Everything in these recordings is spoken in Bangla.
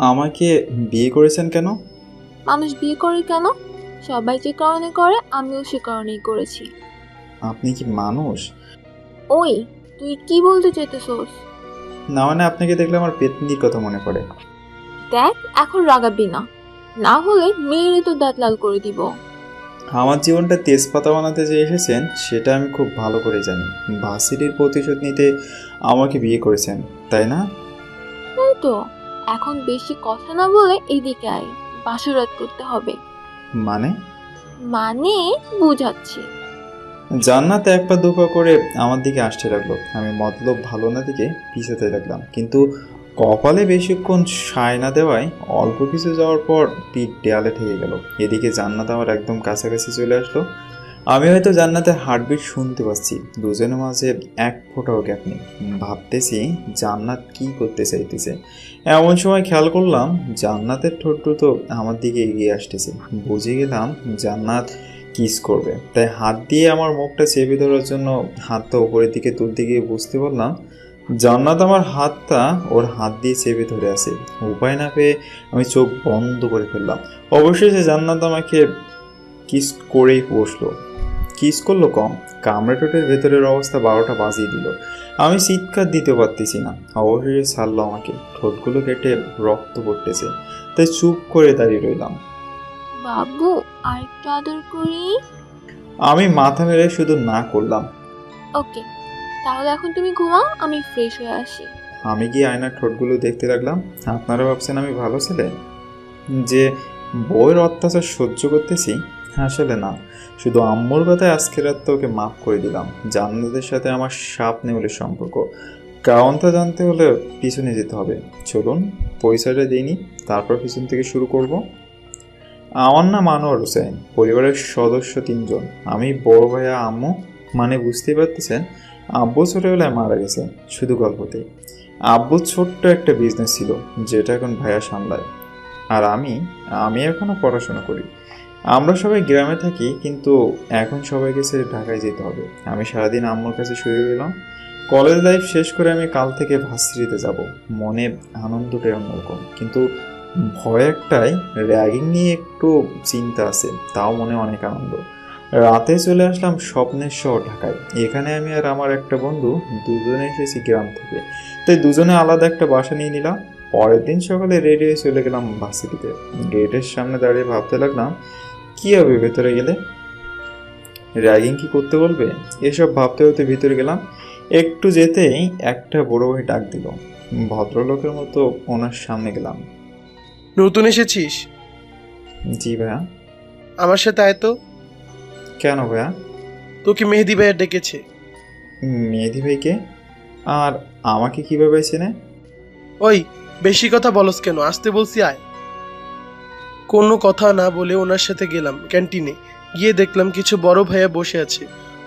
আমাকে বিয়ে করেছেন কেন? মানুষ বিয়ে করে কেন? সবাই যে কারণে করে আমিও সে কারণেই করেছি। আপনি কি মানুষ? ওই, তুই কি বলতে চাইতেছস? না মানে আপনাকে দেখলে আমার পেতনির কথা মনে পড়ে। দেখ, এখন রাগাবি না, না হলে মেয়েরই তো দাঁত লাল করে দিব। আমার জীবনটা তেজপাতা বানাতে যে এসেছেন সেটা আমি খুব ভালো করে জানি। ভার্সিটির প্রতিশোধ নিতে আমাকে বিয়ে করেছেন, তাই না? তাই তো, এখন বেশি কথা না বলে এইদিকে আয়, বাসরাত করতে হবে। মানে? মানে বুঝাচ্ছি। জান্নাত এক পা দু পা করে আমার দিকে আসতে লাগলো। আমি মতলব ভালো না দিকে পিছাতে লাগলাম, কিন্তু কপালে বেশিক্ষণ সায় না দেওয়ায় অল্প কিছু যাওয়ার পর পিঠ দেয়ালে ঠেকে গেল। এদিকে জান্নাত আমার একদম কাছাকাছি চলে আসলো। আমি হয়তো জান্নাতের হার্টবিট শুনতে পাচ্ছি। দুজনের মাঝে এক ফোঁটাও গ্যাপ নেই। ভাবতেছি জান্নাত কি করতে চাইতেছে। এমন সময় খেয়াল করলাম জান্নাতের ঠোঁট দুটো আমার দিকে এগিয়ে আসতেছে। বুঝে গেলাম জান্নাত কিস করবে, তাই হাত দিয়ে আমার মুখটা চেপে ধরার জন্য হাতটা উপরের দিকে তুলতে গিয়ে বুঝতে পারলাম জান্নাত আমার হাতটা ওর হাত দিয়ে চেপে ধরে আছে। উপায় না পেয়ে আমি চোখ বন্ধ করে ফেললাম। অবশেষে জান্নাত আমাকে কিস করেই বসলো। কিস করলো কম, কামড়ে ঠোঁটের ভেতরের অবস্থা 12টা বাজিয়ে দিল। আমি চিৎকার দিতে পারতেছি না। অবশেষে ছাড়লো আমাকে। ঠোঁটগুলো কেটে রক্ত পড়তেছে, তাই চুপ করে দাঁড়িয়ে রইলাম। বাবু, আরেকটু আদর করি। আমি মাথা মেরে শুধু না করলাম। ওকে, তাহলে এখন তুমি ঘুমাও, আমি ফ্রেশ হয়ে আসি। আমি গিয়ে আয়নার ঠোঁটগুলো দেখতে লাগলাম। আপনারা ভাবছেন আমি ভালো ছেলে যে বউয়ের অত্যাচার সহ্য করতেছি? আসলে না, শুধু আম্মুর কথায় আজকের রাতটা ওকে মাফ করে দিলাম। জান্নাতের সাথে আমার সাপ নেউলের সম্পর্ক, কারণটা জানতে হলে পিছনে যেতে হবে। চলুন পয়সাটা দিইনি, তারপর পিছন থেকে শুরু করব। আমার নাম আনোয়ার হোসেন, পরিবারের সদস্য 3 জন। আমি বড় ভাইয়া, আম্মু। মানে বুঝতেই পারতেছেন, আব্বু ছোটবেলায় মারা গেছে, শুধু গল্পতেই। আব্বুর ছোট্ট একটা বিজনেস ছিল যেটা এখন ভাইয়া সামলায়। আর আমি আমি এখনও পড়াশোনা করি। আমরা সবাই গ্রামে থাকি, কিন্তু এখন সবাইকে ছেড়ে ঢাকায় যেতে হবে। আমি সারাদিন আম্মুর কাছে শুয়ে রইলাম। কলেজ লাইফ শেষ করে আমি কাল থেকে ভার্সিটিতে যাব। মনে আনন্দটাই অন্যরকম, কিন্তু ভয় একটাই, র্যাগিং নিয়ে একটু চিন্তা আছে, তাও মনে অনেক আনন্দ। রাতে চলে আসলাম স্বপ্নের শহর ঢাকায়। এখানে আমি আর আমার একটা বন্ধু দুজনে এসেছি গ্রাম থেকে, তাই দুজনে আলাদা একটা বাসা নিয়ে নিলাম। পরের দিন সকালে রেডি হয়ে চলে গেলাম ভার্সিটিতে। গেটের সামনে দাঁড়িয়ে ভাবতে লাগলাম কী হবে ভেতরে গেলে, র্যাগিং কি করতে বলবে, এসব ভাবতে হতে ভিতরে গেলাম। একটু যেতেই একটা বড় ভাই ডাক দিল। ভদ্রলোকের মতো ওনার সামনে গেলাম। নতুন এসেছিস? জি ভাইয়া। আমার সাথে আয় তো। কেন ভাইয়া? তোকে মেহেদি ভাইয়া ডেকেছে। মেহেদি ভাইকে? আর আমাকে কিভাবে চেনে? ওই, বেশি কথা বলস কেন? আসতে বলছি, আয়। কোনো কথা না বলে ওনার সাথে গেলাম ক্যান্টিনে। গিয়ে দেখলাম কিছু বড় ভাইয়া বসে আছে।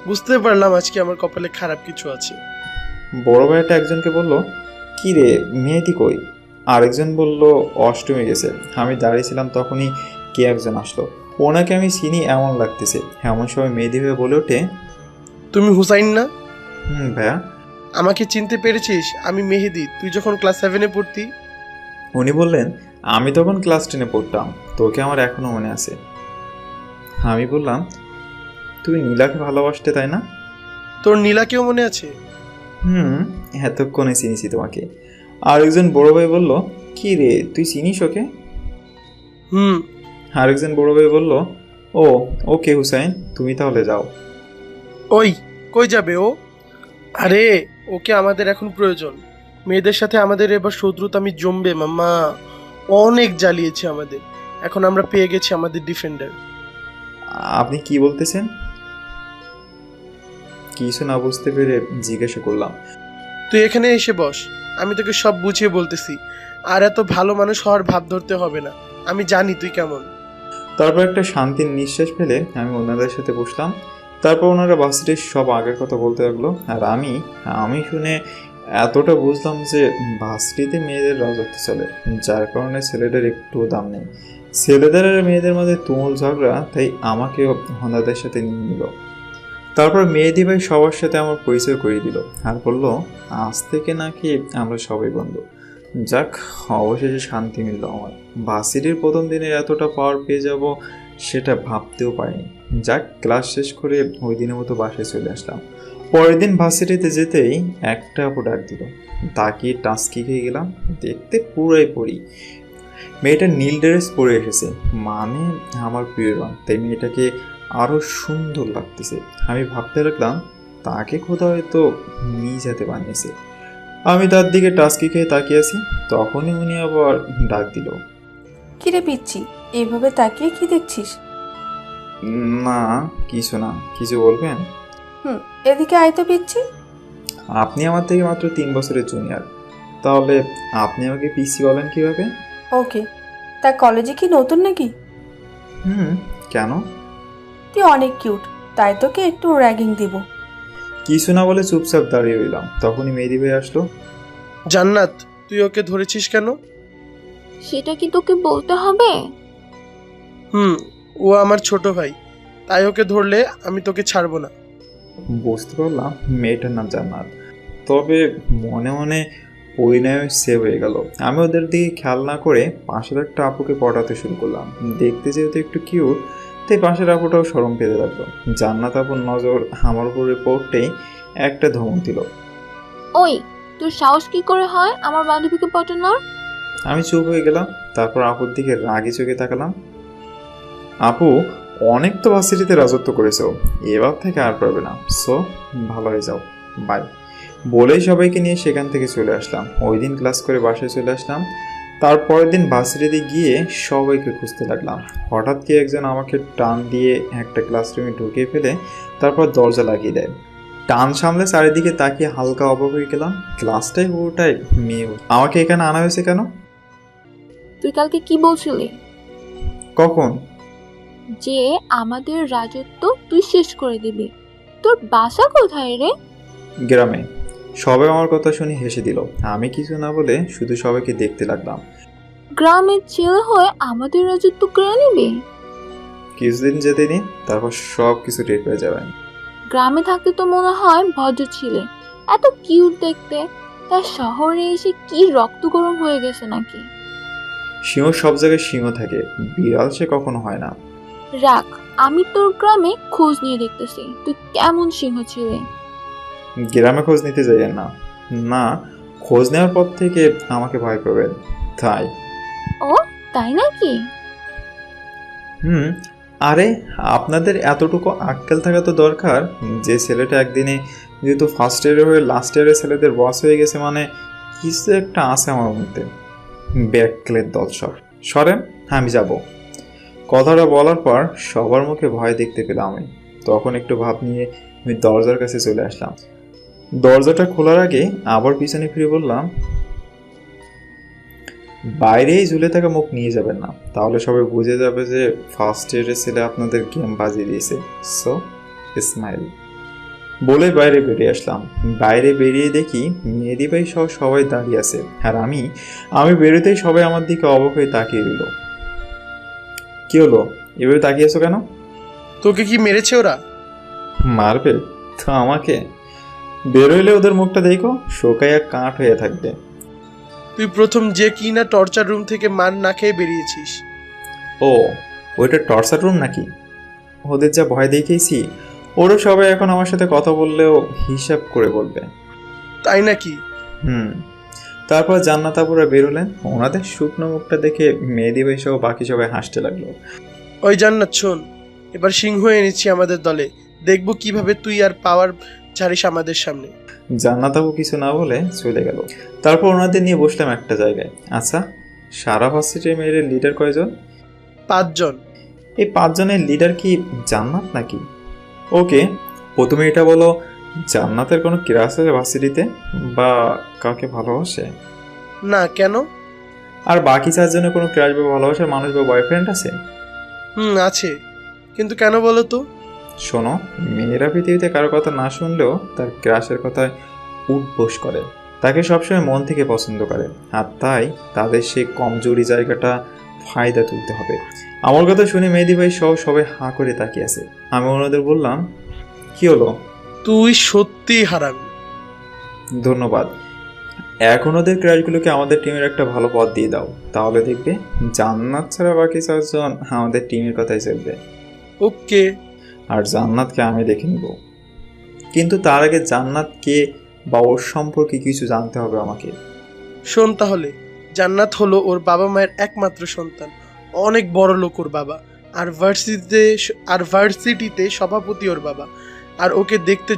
বুঝতে পারলাম আজকে আমার কপালে খারাপ কিছু আছে। বড় ভাইটা একজনকে বলল, কি রে মেহেদি কই? আরেকজন বলল অষ্টমী গেছে। আমি দাঁড়িয়েছিলাম, তখনই কে একজন আসলো। ওনাকে আমি চিনি এমন লাগতেছে। এমন সময় মেহেদি ভাই বলে ওঠে, তুমি হুসাইন না? ভাইয়া। আমাকে চিনতে পেরেছিস? আমি মেহেদি, তুই যখন ক্লাস 7-এ পড়তি। উনি বললেন, আমি তখন ক্লাস 10-এ পড়তাম, তোকে আমার এখনও মনে আছে। আমি বললাম, তুই নীলাকে ভালোবাসতে, তাই না? তোর নীলাকেও মনে আছে? হুম, এতক্ষণে চিনিছি তোমাকে। আরেকজন বড় ভাই বলল, কি রে তুই চিনিস ওকে? হুম। আরেকজন বড় ভাই বলল, ও, ওকে হুসাইন, তুমি তাহলে যাও। ওই, কই যাবে ও? আরে, ওকে আমাদের এখন প্রয়োজন। মেয়েদের সাথে আমাদের এবার শত্রুতা আমি জমবে মাম্মা। অনেক জ্বালিয়েছে আমাদের। এখন আমরা পেয়ে গেছি আমাদের ডিফেন্ডার। আপনি কি বলতেছেন? কিছু না বুঝতে পেরে জিজ্ঞাসা করলাম। তুই এখানে এসে বস, আমি তোকে সব বুঝিয়ে বলতেছি। আর এত ভালো মানুষ হওয়ার ভাব ধরতে হবে না, আমি জানি তুই কেমন। তারপর একটা শান্তির নিঃশ্বাস ফেলে আমি ওনাদের সাথে বসলাম। তারপর ওনারা ভার্সিটির সব আগের কথা বলতে লাগলো। আর আমি আমি শুনে এতটা বুঝলাম যে ভার্সিটিতে মেয়েদের রাজত্ব চলে, যার কারণে ছেলেদের একটুও দাম নেই। ছেলেদের আর মেয়েদের মধ্যে তুমুল ঝগড়া, তাই আমাকেও ওনাদের সাথে নিয়ে নিল। তারপর মেহেদি ভাই সবার সাথে আমার পরিচয় করিয়ে দিল আর বলল, আজ থেকে নাকি আমরা সবাই বন্ধু। যাক, অবশেষে শান্তি মিলল আমার। ভার্সিটির প্রথম দিনে এতটা পাওয়ার পেয়ে যাব সেটা ভাবতেও পারিনি। যাক, ক্লাস শেষ করে ওই দিনের মতো বাসায় চলে আসলাম। পরের দিন ভার্সিটিতে যেতেই একটা আপু ডাক দিল। তাকিয়ে টাস্কি খেয়ে গেলাম। দেখতে পুরাই পড়ি। মেয়েটা নীল ড্রেস পরে এসেছে, মানে আমার প্রিয় রং, তাই মেয়েটাকে আরও সুন্দর লাগতেছে। আমি ভাবতে লাগলাম তাকে কোথাও হয়তো নিয়ে যেতে বানিয়েছে। আমি তার দিকে টাস্কি খেয়ে তাকিয়ে আছি, তখনই উনি আবার ডাক দিল। কিরে পিচ্ছি, এইভাবে তাকিয়ে কি দেখছিস? না, কিছু না। কিছু বলবেন? এদিকে আয় তো পিচ্ছি। আপনি আমার থেকে মাত্র 3 বছরের জুনিয়র, তাহলে আপনি আমাকে পিসি বলেন কিভাবে? ওকে, তা কলেজে কি নতুন নাকি? কেন? তুই অনেক কিউট, তাই তোকে একটু র্যাগিং দিব। কিছু না বলে চুপচাপ দাঁড়িয়ে রইলাম। তখনই মেহেদি ভাই আসলো। জান্নাত, তুই ওকে ধরেছিস কেন? সেটা কি তোকে বলতে হবে? ও আমার ছোট ভাই, তাই ওকে ধরলে আমি তোকে ছাড়বো না। বুঝতে পারলাম মেয়েটার নাম জান্নাত, তবে মনে মনে পরিণয় সেভ হয়ে গেল। আমি ওদের দিকে খেয়াল না করে পাশের একটা আপুকে পটাতে শুরু করলাম। দেখতে যেহেতু একটু কিউট, তাই পাশের আপুটাও শরম পেতে লাগলো। জান্নাত আপুর নজর আমার উপরে পড়তেই একটা ধমক দিল। ওই, তোর সাহস কি করে হয় আমার বান্ধবীকে পটানোর? আমি চুপ হয়ে গেলাম। তারপর আপুর দিকে রাগি চোখে তাকালাম। আপু, অনেক তো ভার্সিটিতে রাজত্ব করেছো, এবার থেকে আর পারবে না। সো ভালো হয়ে যাও, বাই বলেই সবাইকে নিয়ে সেখান থেকে চলে আসলাম। ওই দিন ক্লাস করে বাসায় চলে আসলাম। তারপরের দিন ভার্সিটিতে গিয়ে সবাইকে খুঁজতে লাগলাম। হঠাৎ কি একজন আমাকে টান দিয়ে একটা ক্লাসরুমে ঢুকিয়ে ফেলে তারপর দরজা লাগিয়ে দেয়। টান সামলে চারিদিকে তাকিয়ে হালকা অবাক হয়ে গেলাম। ক্লাসটাই পুরোটাই মেয়ে। আমাকে এখানে আনা হয়েছে কেন? তুই কালকে কি বলছিলি? কখন? যে আমাদের রাজত্ব তুই শেষ করে দিবি। তোর বাসা কোথায় রে? গ্রামে। সবাই আমার কথা শুনে হেসে দিল। আমি কিছু না বলে শুধু সবাইকে দেখতে লাগলাম। গ্রামের ছেলে হয়ে আমাদের রাজত্ব কেড়ে নিবি? কিছুদিন যেতে দিন, তারপর সব কিছু টের পেয়ে যাবেন। গ্রামে থাকতে তো মনে হয় ভদ্র ছিলে, এত কিউট দেখতে, তার শহরে এসে কি রক্ত গরম হয়ে গেছে নাকি? সিংহ সব জায়গায় সিংহ থাকে, বিড়াল সে কখনো হয় না। রাখ, আমি তোর গ্রামে খোঁজ নিয়ে দেখতেছি তুই কেমন সিংহ ছিলে। গ্রামে খোঁজ নিতে যাইয়েন না। না, খোঁজ নেওয়ার পর থেকে আমাকে ভয় পাবেন, তাই। ও তাই নাকি? আরে, আপনাদের এতটুকু আক্কেল থাকা তো দরকার যে ছেলেটা একদিনে যেহেতু ফার্স্ট ইয়ারে হয়ে লাস্ট ইয়ারের ছেলেদের বস হয়ে গেছে, মানে কিছু একটা আছে আমার মধ্যে। ব্যাকলের দল সব সরেন, আমি যাব। কথাটা বলার পর সবার মুখে ভয় দেখতে পেলাম আমি। তখন একটু ভাব নিয়ে আমি দরজার কাছে চলে আসলাম। দরজাটা খোলার আগে আবার পিছনে ফিরে বললাম, বাইরেই ঝুলে থাকা মুখ নিয়ে যাবেন না, তাহলে সবাই বুঝে যাবে যে ফার্স্ট ইয়ারের ছেলে আপনাদের গেম বাজিয়ে দিয়েছে। সো স্মাইল বলে বাইরে বেরিয়ে আসলাম। বাইরে বেরিয়ে দেখি মেহেদি ভাই সহ সবাই দাঁড়িয়ে আছে, আর আমি বেরোতেই সবাই আমার দিকে অবাক হয়ে তাকিয়ে দিল। কি হলো, এভাবে তাকিয়েছো কেন? তোকে কি মেরেছে ওরা? মারবে তো আমাকে? বেরোইলে ওদের মুখটা দেখো, শোকাইয়া কাঠ হয়ে থাকবে। তুই প্রথম যে কি না টর্চার রুম থেকে মার না খেয়ে বেরিয়েছিস। ও, ওইটা টর্চার রুম নাকি? ওদের যা ভয় দেখিয়েছি, ওরা সবাই এখন আমার সাথে কথা বললেও হিসাব করে বলবে। তাই নাকি? তারপর জান্নাত আপুরা বেরোলেন। ওনাদের শুকনো মুখটা দেখে মেহেদি ভাই সহ বাকি সবাই হাসতে লাগলো। ওই জান্নাত শোন, এবার সিংহ এনেছি আমাদের দলে, দেখবো কিভাবে তুই আর পাওয়ার ছাড়িস আমাদের সামনে। জান্নাত আপু কিছু না বলে চলে গেল। তারপর ওনাদের নিয়ে বসলাম একটা জায়গায়। আচ্ছা, সারা ভার্সিটির মেয়েদের লিডার কয়জন? 5 জন। এই 5 জনের লিডার কি জান্নাত নাকি? ওকে, প্রথমে এটা বলো, জান্নাতের কোনো ক্রাশ আছে ভার্সিটিতে, বা কাউকে ভালোবাসে? না, কেন? আর বাকি 4 জনের কোনো ক্রাশ বা ভালোবাসার মানুষ বা বয়ফ্রেন্ড আছে? আছে, কিন্তু কেন বলো তো? শোনো, মেয়েরা পৃথিবীতে কারো কথা না শুনলেও তার ক্রাশের কথায় উঠবোস করে, তাকে সবসময় মন থেকে পছন্দ করে, আর তাই তাদের সেই কমজোরি জায়গাটা ফায়দা তুলতে হবে। আমার কথা শুনে মেহেদি ভাই সবাই হাঁ করে তাকিয়ে আছে। আমি ওনাদের বললাম, কি হলো? তুই সত্যি হারামি। ধন্যবাদ। এখন ওদের ক্রাশগুলোকে আমাদের টিমের একটা ভালো পথ দিয়ে দাও, তাহলে দেখবে জান্নাত ছাড়া বাকি 4জন আমাদের টিমের কথাই চলবে। ওকে। আর জান্নাতকে আমি দেখে নিব, কিন্তু তার আগে জান্নাত কে বা ওর সম্পর্কে কিছু জানতে হবে আমাকে। শোন তাহলে, জান্নাত হলো ওর বাবা মায়ের একমাত্র সন্তান, অনেক বড় লোক ওর বাবা, আর ভার্সিটিতে সভাপতি ওর বাবা। আর ওকে দেখতে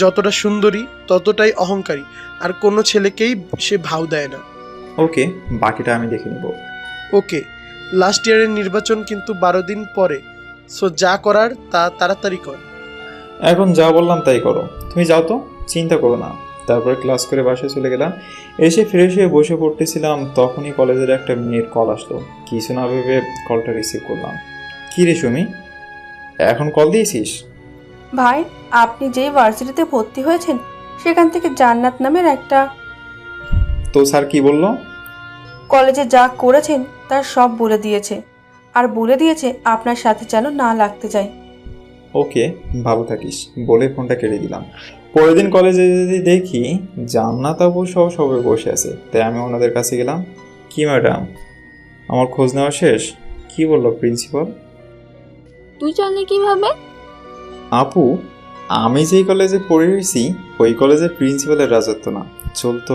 যতটা সুন্দরী ততটাই অহংকারী, আর কোনো ছেলেকেই সে ভাও দেয় না। ওকে, বাকিটা আমি দেখে নিব। ওকে, লাস্ট ইয়ারের নির্বাচন কিন্তু 12 দিন পরে, সো যা করার তা তাড়াতাড়ি কর। এখন যা বললাম তাই করো, তুমি যাও তো, চিন্তা করো না। তারপরে ক্লাস করে বাসায় চলে গেলাম। এসে ফ্রেশ হয়ে বসে পড়তেছিলাম, তখনই কলেজের একটা মেয়ের কল আসলো। কিছু না ভেবে কলটা রিসিভ করলাম। কী রে সুমি, এখন কল দিয়েছিস? ভাই, আপনি যেই ভার্সিটিতে ভর্তি হয়েছেন সেখান থেকে জান্নাত নামের একটা তো স্যার কি বললো? কলেজে যা করেছেন তার সব বলে দিয়েছে, আর বলে দিয়েছে আপনার সাথে যেন না লাগতে যায়। ওকে, ভালো থাকিস বলে ফোনটা কেটে দিলাম। পরের দিন কলেজে যদি দেখি জান্নাত আপু সহ সবাই বসে আছে, তাই আমি ওনাদের কাছে গেলাম। কি ম্যাডাম, আমার খোঁজ নেওয়া শেষ? কি বললো প্রিন্সিপাল? তুই জানলি কিভাবে? আপু, আমি যেই কলেজে পড়ে এসেছি ওই কলেজের প্রিন্সিপালের রাজত্ব না, চলতো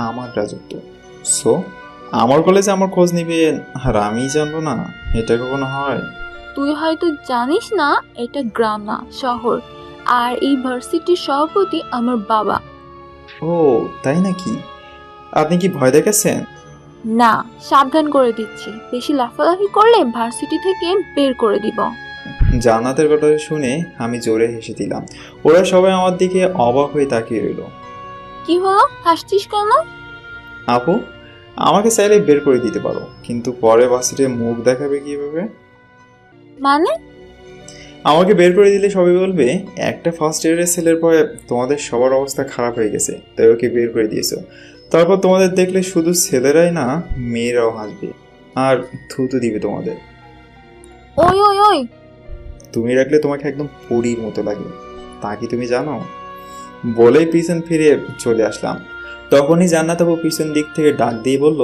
আমার রাজত্ব। সো আমার কলেজে আমার খোঁজ নিবেন আর আমি জানবো না, এটা কখনো হয়? তুই হয়তো জানিস না, এটা গ্রাম না শহর, আর এই ভার্সিটির সভাপতি আমার বাবা। ও তাই নাকি? আপনি কি ভয় দেখাচ্ছেন? না, সাবধান করে দিচ্ছি, বেশি লাফালাফি করলে ভার্সিটি থেকে বের করে দিব। জান্নাতের কথা শুনে আমি জোরে হেসে দিলাম। ওরা সবাই আমার দিকে অবাক হয়ে তাকিয়ে রইল। কি হলো, হাসছিস কেন? আপু, আমাকে চাইলে বের করে দিতে পারো, কিন্তু পরে বাসিটে মুখ দেখাবে কিভাবে? মানে? আমাকে বের করে দিলে সবাই বলবে একটা ফার্স্ট ইয়ারের ছেলের পরে তোমাদের সবার অবস্থা খারাপ হয়ে গেছে, তাই ওকে বের করে দিয়েছো। তারপর তোমাদের দেখলে শুধু ছেলেরাই না, মেয়েরাও হাসবে আর থুতু দিবে তোমাদের। ওই ওই ওই, তুমি রাখলে তোমাকে একদম পরীর মতো লাগে, তা কি তুমি জানো? বলেই পিছন ফিরে চলে আসলাম। তখনই জান্নাত আপু পিছন দিক থেকে ডাক দিয়ে বলল,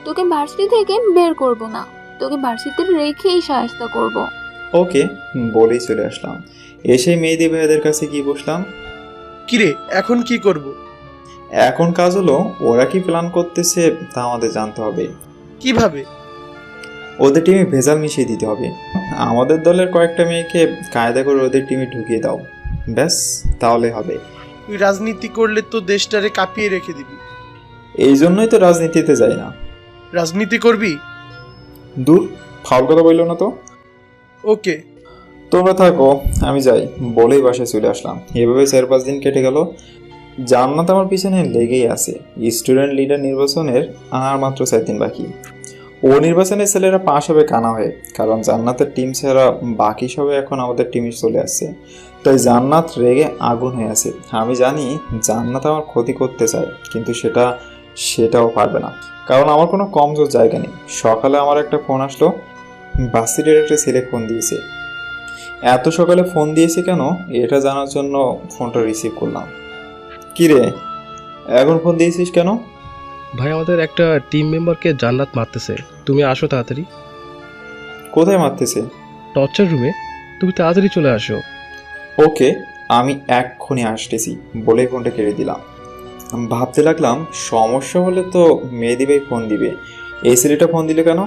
তোকে ভার্সিটি থেকে বের করব না, তোকে ভার্সিটিতে রেখেই সাহায্য করব। ওকে বলেই চলে আসলাম। এসে মেহেদি ভাইয়াদের কাছে গিয়ে বসলাম। কিরে, এখন কি করব? এখন কাজ হলো ওরা কি প্ল্যান করতেছে তা আমাদের জানতে হবে। কিভাবে? ওদের টিমে ভেজাল মিশিয়ে দিতে হবে। আমাদের দলের কয়েকটা মেয়েকে কায়দা করে ওদের টিমে ঢুকিয়ে দাও, ব্যাস তাহলে হবে। তুই রাজনীতি করলে তো দেশটারে কাঁপিয়ে রেখে দিবি। এই জন্যই তো রাজনীতিতে যাই না। রাজনীতি করবি? দূর, ফাউল কথা বললো না তো। ওকে। তোমরা থাকো, আমি যাই বলেই বাসায় চলে আসলাম। এভাবে 4-5 দিন কেটে গেল। জান্নাত আমার পিছনে লেগেই আছে। স্টুডেন্ট লিডার নির্বাচনের আর মাত্র 4 দিন বাকি। ও নির্বাচনের ছেলেরা পাশ হবে কানা হয়ে, কারণ জান্নাতের টিম ছাড়া বাকি সবাই এখন আমাদের টিমে চলে আসছে। তাই জান্নাত রেগে আগুন হয়ে আছে। আমি জানি জান্নাত আমার ক্ষতি করতে চায়, কিন্তু সেটাও পারবে না, কারণ আমার কোনো কমজোর জায়গা নেই। সকালে আমার একটা ফোন আসলো, বাসিরের একটা ছেলে ফোন দিয়েছে। এত সকালে ফোন দিয়েছে কেন এটা জানার জন্য ফোনটা রিসিভ করলাম। কিরে, এখন ফোন দিয়েছিস কেন? ভাই, আমাদের একটা টিম মেম্বারকে জান্নাত মারতেছে, তুমি আসো তাড়াতাড়ি। কোথায় মারতেছে? টর্চার রুমে, তুমি তাড়াতাড়ি চলে আসো। ওকে, আমি এক্ষুনি আসতেছি বলেই ফোনটা কেড়ে দিলাম। আমি ভাবতে লাগলাম সমস্যা হলে তো মেহেদি ভাই ফোন দিবে, এই ছেলেটা ফোন দিলে কেন?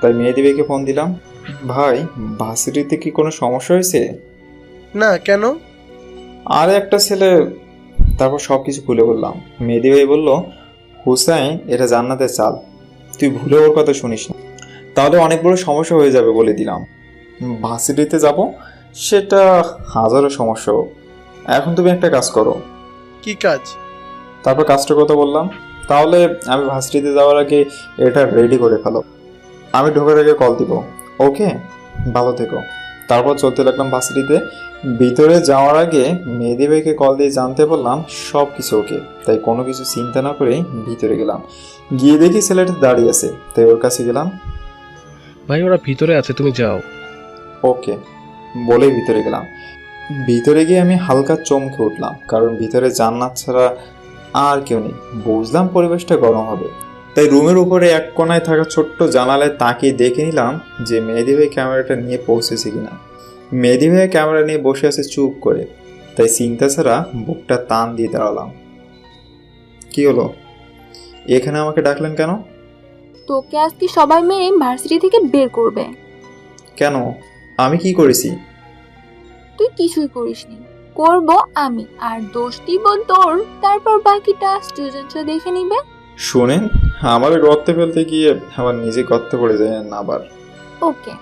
তাই মেহেদি ভাইকে ফোন দিলাম। ভাই, ভার্সিটিতে কি কোনো সমস্যা হয়েছে? না, কেন? আর একটা ছেলে, তারপর সব কিছু খুলে বললাম। মেহেদি ভাই বলল, হুসাইন, এটা জান্নাতের চাল, তুই ভুলে ওর কথা শুনিস না, তাহলে অনেক বড় সমস্যা হয়ে যাবে বলে দিলাম। ভার্সিটিতে যাব সেটা হাজারো সমস্যা হোক, এখন তুমি একটা কাজ করো। কি কাজ? তারপর কাজটার কথা বললাম। তাহলে আমি ভার্সিটিতে যাওয়ার আগে এটা রেডি করে ফেলো, আমি ঢোকার আগে কল দিব। ওকে, ভালো থেকো। তারপর চলতে লাগলাম ভার্সিটিতে। ভিতরে যাওয়ার আগে মেহেদি ভাইকে কল দিয়ে জানতে পারলাম সব কিছু ওকে, তাই কোনো কিছু চিন্তা না করেই ভিতরে গেলাম। গিয়ে দেখি ছেলেটা দাঁড়িয়ে আছে, তাই ওর কাছে গেলাম। ভাই, ওরা ভিতরে আছে, তুমি যাও। ওকে বলেই ভিতরে গেলাম। ভিতরে গিয়ে আমি হালকা চমকে উঠলাম, কারণ ভিতরে জান্নাত ছাড়া আর কেউ নেই। বুঝলাম পরিবেশটা গরম হবে, তাই রুমের উপরে এক কোনায় থাকা ছোট্ট জানালায় তাকিয়ে দেখে নিলাম যে মেহেদি ভাই ক্যামেরাটা নিয়ে পৌঁছেছে কিনা। মেহেদি ভাই ক্যামেরা নিয়ে বসে আছে চুপ করে, তাই চিন্তা ছাড়া বুকটা টান দিয়ে দাঁড়ালাম। কি হলো, এখানে আমাকে ডাকলেন কেন? তোকে আজকে সবাই মেরে ভার্সিটি থেকে বের করবে। কেন, আমি কি করেছি? তুই কিছুই করিসনি, করব আমি, আর দোষ দিব তোর। তারপর বাকিটা স্টুডেন্টরা দেখে নিবে। শোনেন, আমার গর্তে ফেলতে গিয়ে আবার নিজে গর্তে পড়ে যায় না আবার। ওকে,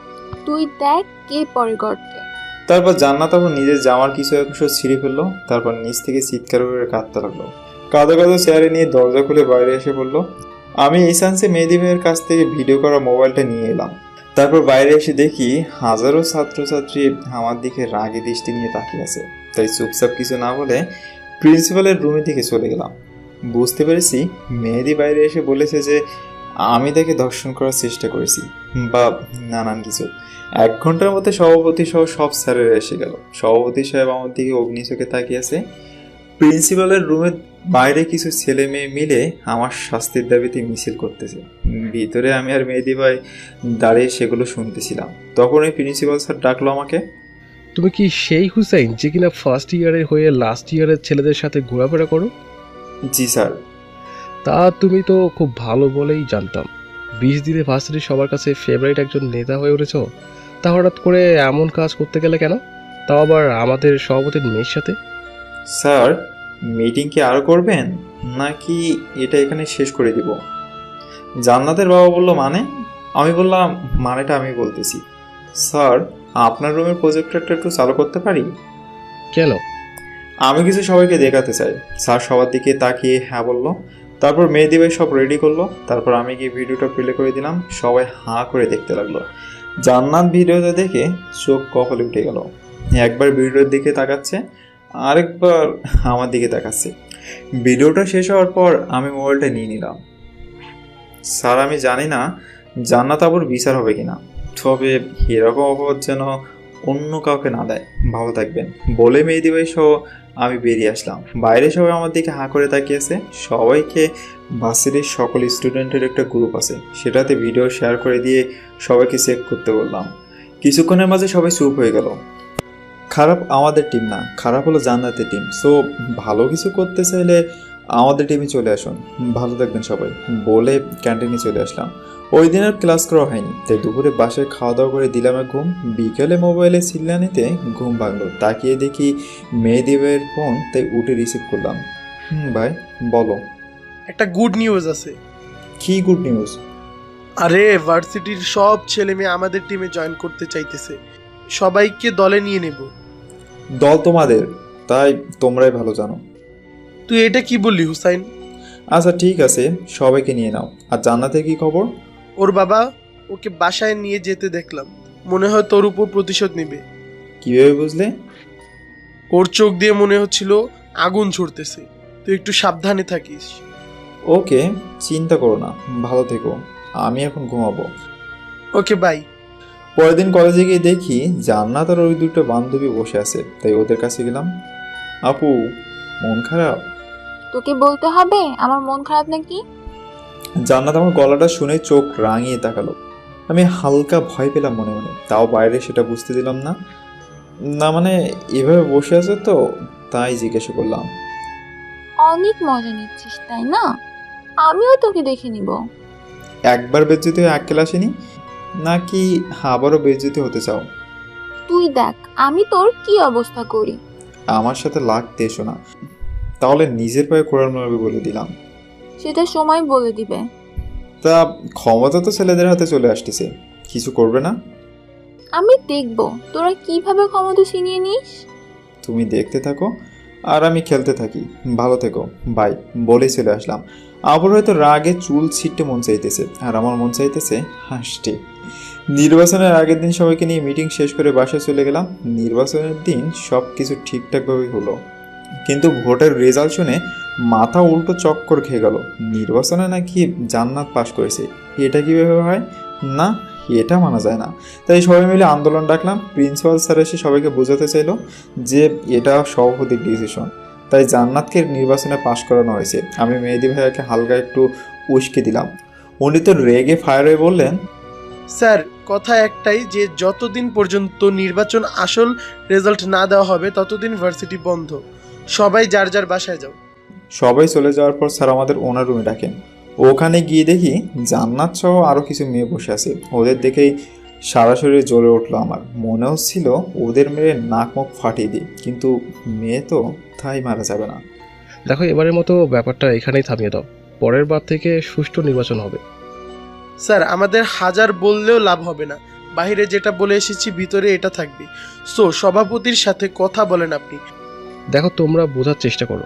তুই দেখ কে পরে গর্তে। তারপর জান্নাত আবার নিজের জামার কিছু অংশ ছিঁড়ে ফেললো, তারপর নিচ থেকে চিৎকার করে কাঁদতে লাগলো। কাঁদো কাঁদো চেয়ারে নিয়ে দরজা খুলে বাইরে এসে পড়লো। আমি এই চান্সে মেহেদি ভাইয়ের কাছ থেকে ভিডিও করা মোবাইলটা নিয়ে এলাম। তারপর বাইরে এসে দেখি হাজারো ছাত্রছাত্রী আমার দিকে রাগে দৃষ্টি নিয়ে তাকিয়ে আছে। তাই চুপচাপ কিছু না বলে প্রিন্সিপালের রুমের দিকে চলে গেলাম। বুঝতে পেরেছি মেহেদি বাইরে এসে বলেছে যে আমি তাকে ধর্ষণ করার চেষ্টা করেছি বা নানান কিছু। 1 ঘন্টার মধ্যে সভাপতি সহ সব স্যারেরা এসে গেল। সভাপতি সাহেব আমার দিকে অগ্নি চোখে তাকিয়ে আছে। প্রিন্সিপালের রুমের বাইরে কিছু ছেলে মেয়ে মিলে আমার শাস্তির দাবিতে মিছিল করতেছে। ভিতরে আমি আর মেহেদি ভাই দাঁড়িয়ে সেগুলো শুনতেছিলাম। তখন ওই প্রিন্সিপাল স্যার ডাকলো আমাকে। তুমি কি সেই হুসাইন যে কিনা ফার্স্ট ইয়ারের হয়ে লাস্ট ইয়ারের ছেলেদের সাথে ঘোরাফেরা করো? জি স্যার। তা তুমি তো খুব ভালো বলেই জানতাম। 20 দিনে ভার্সিটির সবার কাছে ফেভারিট একজন নেতা হয়ে উঠেছ। তা হঠাৎ করে এমন কাজ করতে গেলে কেন, তাও আবার আমাদের সভাপতির মেয়ের সাথে? স্যার, মিটিং কি আরও করবেন নাকি এটা এখানে শেষ করে দিব? জান্নাতের বাবা বলল মানে? আমি বললাম মানেটা আমি বলতেছি। স্যার, আপনার রুমের প্রজেক্টরটা একটু চালু করতে পারি? কেন? আমি কিছু সবাইকে দেখাতে চাই। স্যার সবার দিকে তাকিয়ে হ্যাঁ বলল। তারপর মেহেদি ভাই সব রেডি করলো। তারপর আমি গিয়ে ভিডিওটা প্লে করে দিলাম। সবাই হাঁ করে দেখতে লাগলো। জান্নাত ভিডিওটা দেখে চোখ কপালে উঠে গেল। একবার ভিডিওর দিকে তাকাচ্ছে, আরেকবার আমার দিকে তাকাচ্ছে। ভিডিওটা শেষ হওয়ার পর আমি মোবাইলটা নিয়ে নিলাম। স্যার, আমি জানি না জান্নাত আবার বিচার হবে কিনা, তবে এরকম অপবাদ যেন অন্য কাউকে না দেয়। ভালো থাকবেন বলে মেহেদি ভাই সহ আমি বেরিয়ে আসলাম। বাইরে সবাই আমার দিকে হাঁ করে তাকিয়েছে। সবাইকে ভার্সিটির সকল স্টুডেন্টের একটা গ্রুপ আছে, সেটাতে ভিডিও শেয়ার করে দিয়ে সবাইকে চেক করতে বললাম। কিছুক্ষণের মাঝে সবাই চুপ হয়ে গেল। খারাপ আমাদের টিম না, খারাপ হলো জান্নাতের টিম। সো ভালো কিছু করতে চাইলে আমাদের টিমে চলে আসুন। ভালো থাকবেন সবাই বলে ক্যান্টিনে চলে আসলাম। ওই দিন আর ক্লাস করা হয়নি, তাই দুপুরে বাসায় খাওয়া দাওয়া করে দিলাম এক ঘুম। বিকেলে মোবাইলে চিল্লানিতে ঘুম ভাঙলো। তাকিয়ে দেখি মেহেদি ভাইয়ের ফোন, তাই উঠে রিসিভ করলাম। ভাই বলো। একটা গুড নিউজ আছে। কি গুড নিউজ? আরে ভার্সিটির সব ছেলে মেয়ে আমাদের টিমে জয়েন করতে চাইতেছে। সবাইকে দলে নিয়ে নেব। দল তোমাদের, তাই তোমরাই ভালো জানো। তুই এটা কি বললি হুসাইন? আচ্ছা ঠিক আছে, সবাইকে নিয়ে নাও। আর জান্নাতের কি খবর? ওর বাবা ওকে বাসায় নিয়ে যেতে দেখলাম। মনে হয় তোর উপর প্রতিশোধ নেবে। কিভাবে বুঝলে? ওর চোখ দিয়ে মনে হচ্ছিল আগুন ছড়তেছে। তুই একটু সাবধানে থাকিস। ওকে, চিন্তা করো না, ভালো থেকো। আমি এখন ঘুমাবো। Okay bye. পরের দিন কলেজে গিয়ে দেখি জান্নাত আর ওই দুটো বান্ধবী বসে আছে, তাই ওদের কাছে গেলাম। আপু, মন খারাপ? তোকে বলতে হবে আমার মন খারাপ নাকি? জান্নাত আমার গলাটা শুনে চোখ রাঙিয়ে তাকালো। আমি হালকা ভয় পেলাম মনে মনে, তাও বাইরে সেটা বুঝতে দিলাম না। না মানে এভাবে বসে আছে তো, তাই জিজ্ঞাসা করলাম। অনেক মজা নিচ্ছিস তাই না? আমিও তোকে দেখে নিব। একবার বেজ্জতি হয়ে 1 ক্লাস আসেনি, নাকি আবারও বেজ্জতি হতে চাও? তুই দেখ আমি তোর কি অবস্থা করি। আমার সাথে লাগতে এসো না, তাহলে নিজের পায়ে কোড়াল মারবে বলে দিলাম। সেটা সময় বলে দিবে। তা ক্ষমতা তো ছেলেদের হাতে চলে আসতেছে, কিছু করবে না? আমি দেখব তোরা কিভাবে ক্ষমতা ছিনিয়ে নিস। তুমি দেখতে থাকো আর আমি খেলতে থাকি। ভালো থেকো, বাই বলেই চলে আসলাম। আবার হয়তো রাগে চুল ছিটতে মন চাইতেছে, আর আমার মন চাইতেছে হাসতে। নির্বাচনের আগের দিন সবাইকে নিয়ে মিটিং শেষ করে বাসায় চলে গেলাম। নির্বাচনের দিন সব কিছু ঠিকঠাকভাবেই হলো, কিন্তু ভোটের রেজাল্ট শুনে মাথা উল্টো চক্কর খেয়ে গেল। নির্বাচনে নাকি জান্নাত পাশ করেছে, এটা কীভাবে হয়? না, এটা মানা যায় না। তাই সবাই মিলে আন্দোলন ডাকলাম। প্রিন্সিপাল স্যার এসে সবাইকে বোঝাতে চাইলো যে এটা সভাপতির ডিসিশন, তাই জান্নাতকে নির্বাচনে পাশ করানো হয়েছে। আমি মেহেদি ভাইয়াকে হালকা একটু উস্কে দিলাম। উনি তো রেগে ফায়ার হয়ে বললেন, স্যার, কথা একটাই যে যতদিন পর্যন্ত নির্বাচন আসল রেজাল্ট না দেওয়া হবে ততদিন ভার্সিটি বন্ধ। সবাই যার যার বাসায় যাও। সবাই চলে যাওয়ার পর স্যার আমাদের ওনার রুমে ডাকেন। ওখানে গিয়ে দেখি জান্নাত সহ আরও কিছু মেয়ে বসে আছে। ওদের দেখেই সারা শরীরে জ্বলে উঠলো আমার। মনে হচ্ছিল ওদের মেরে নাক মুখ ফাটিয়ে দিই, কিন্তু মেয়ে তো তাই মারা যাবে না। দেখো, এবারের মতো ব্যাপারটা এখানেই থামিয়ে দাও। পরের বার থেকে সুষ্ঠু নির্বাচন হবে। স্যার, আমাদের হাজার বললেও লাভ হবে না। বাইরে যেটা বলে এসেছি ভিতরে এটা থাকবে। সো সভাপতির সাথে কথা বলেন আপনি। দেখো, তোমরা বোঝার চেষ্টা করো।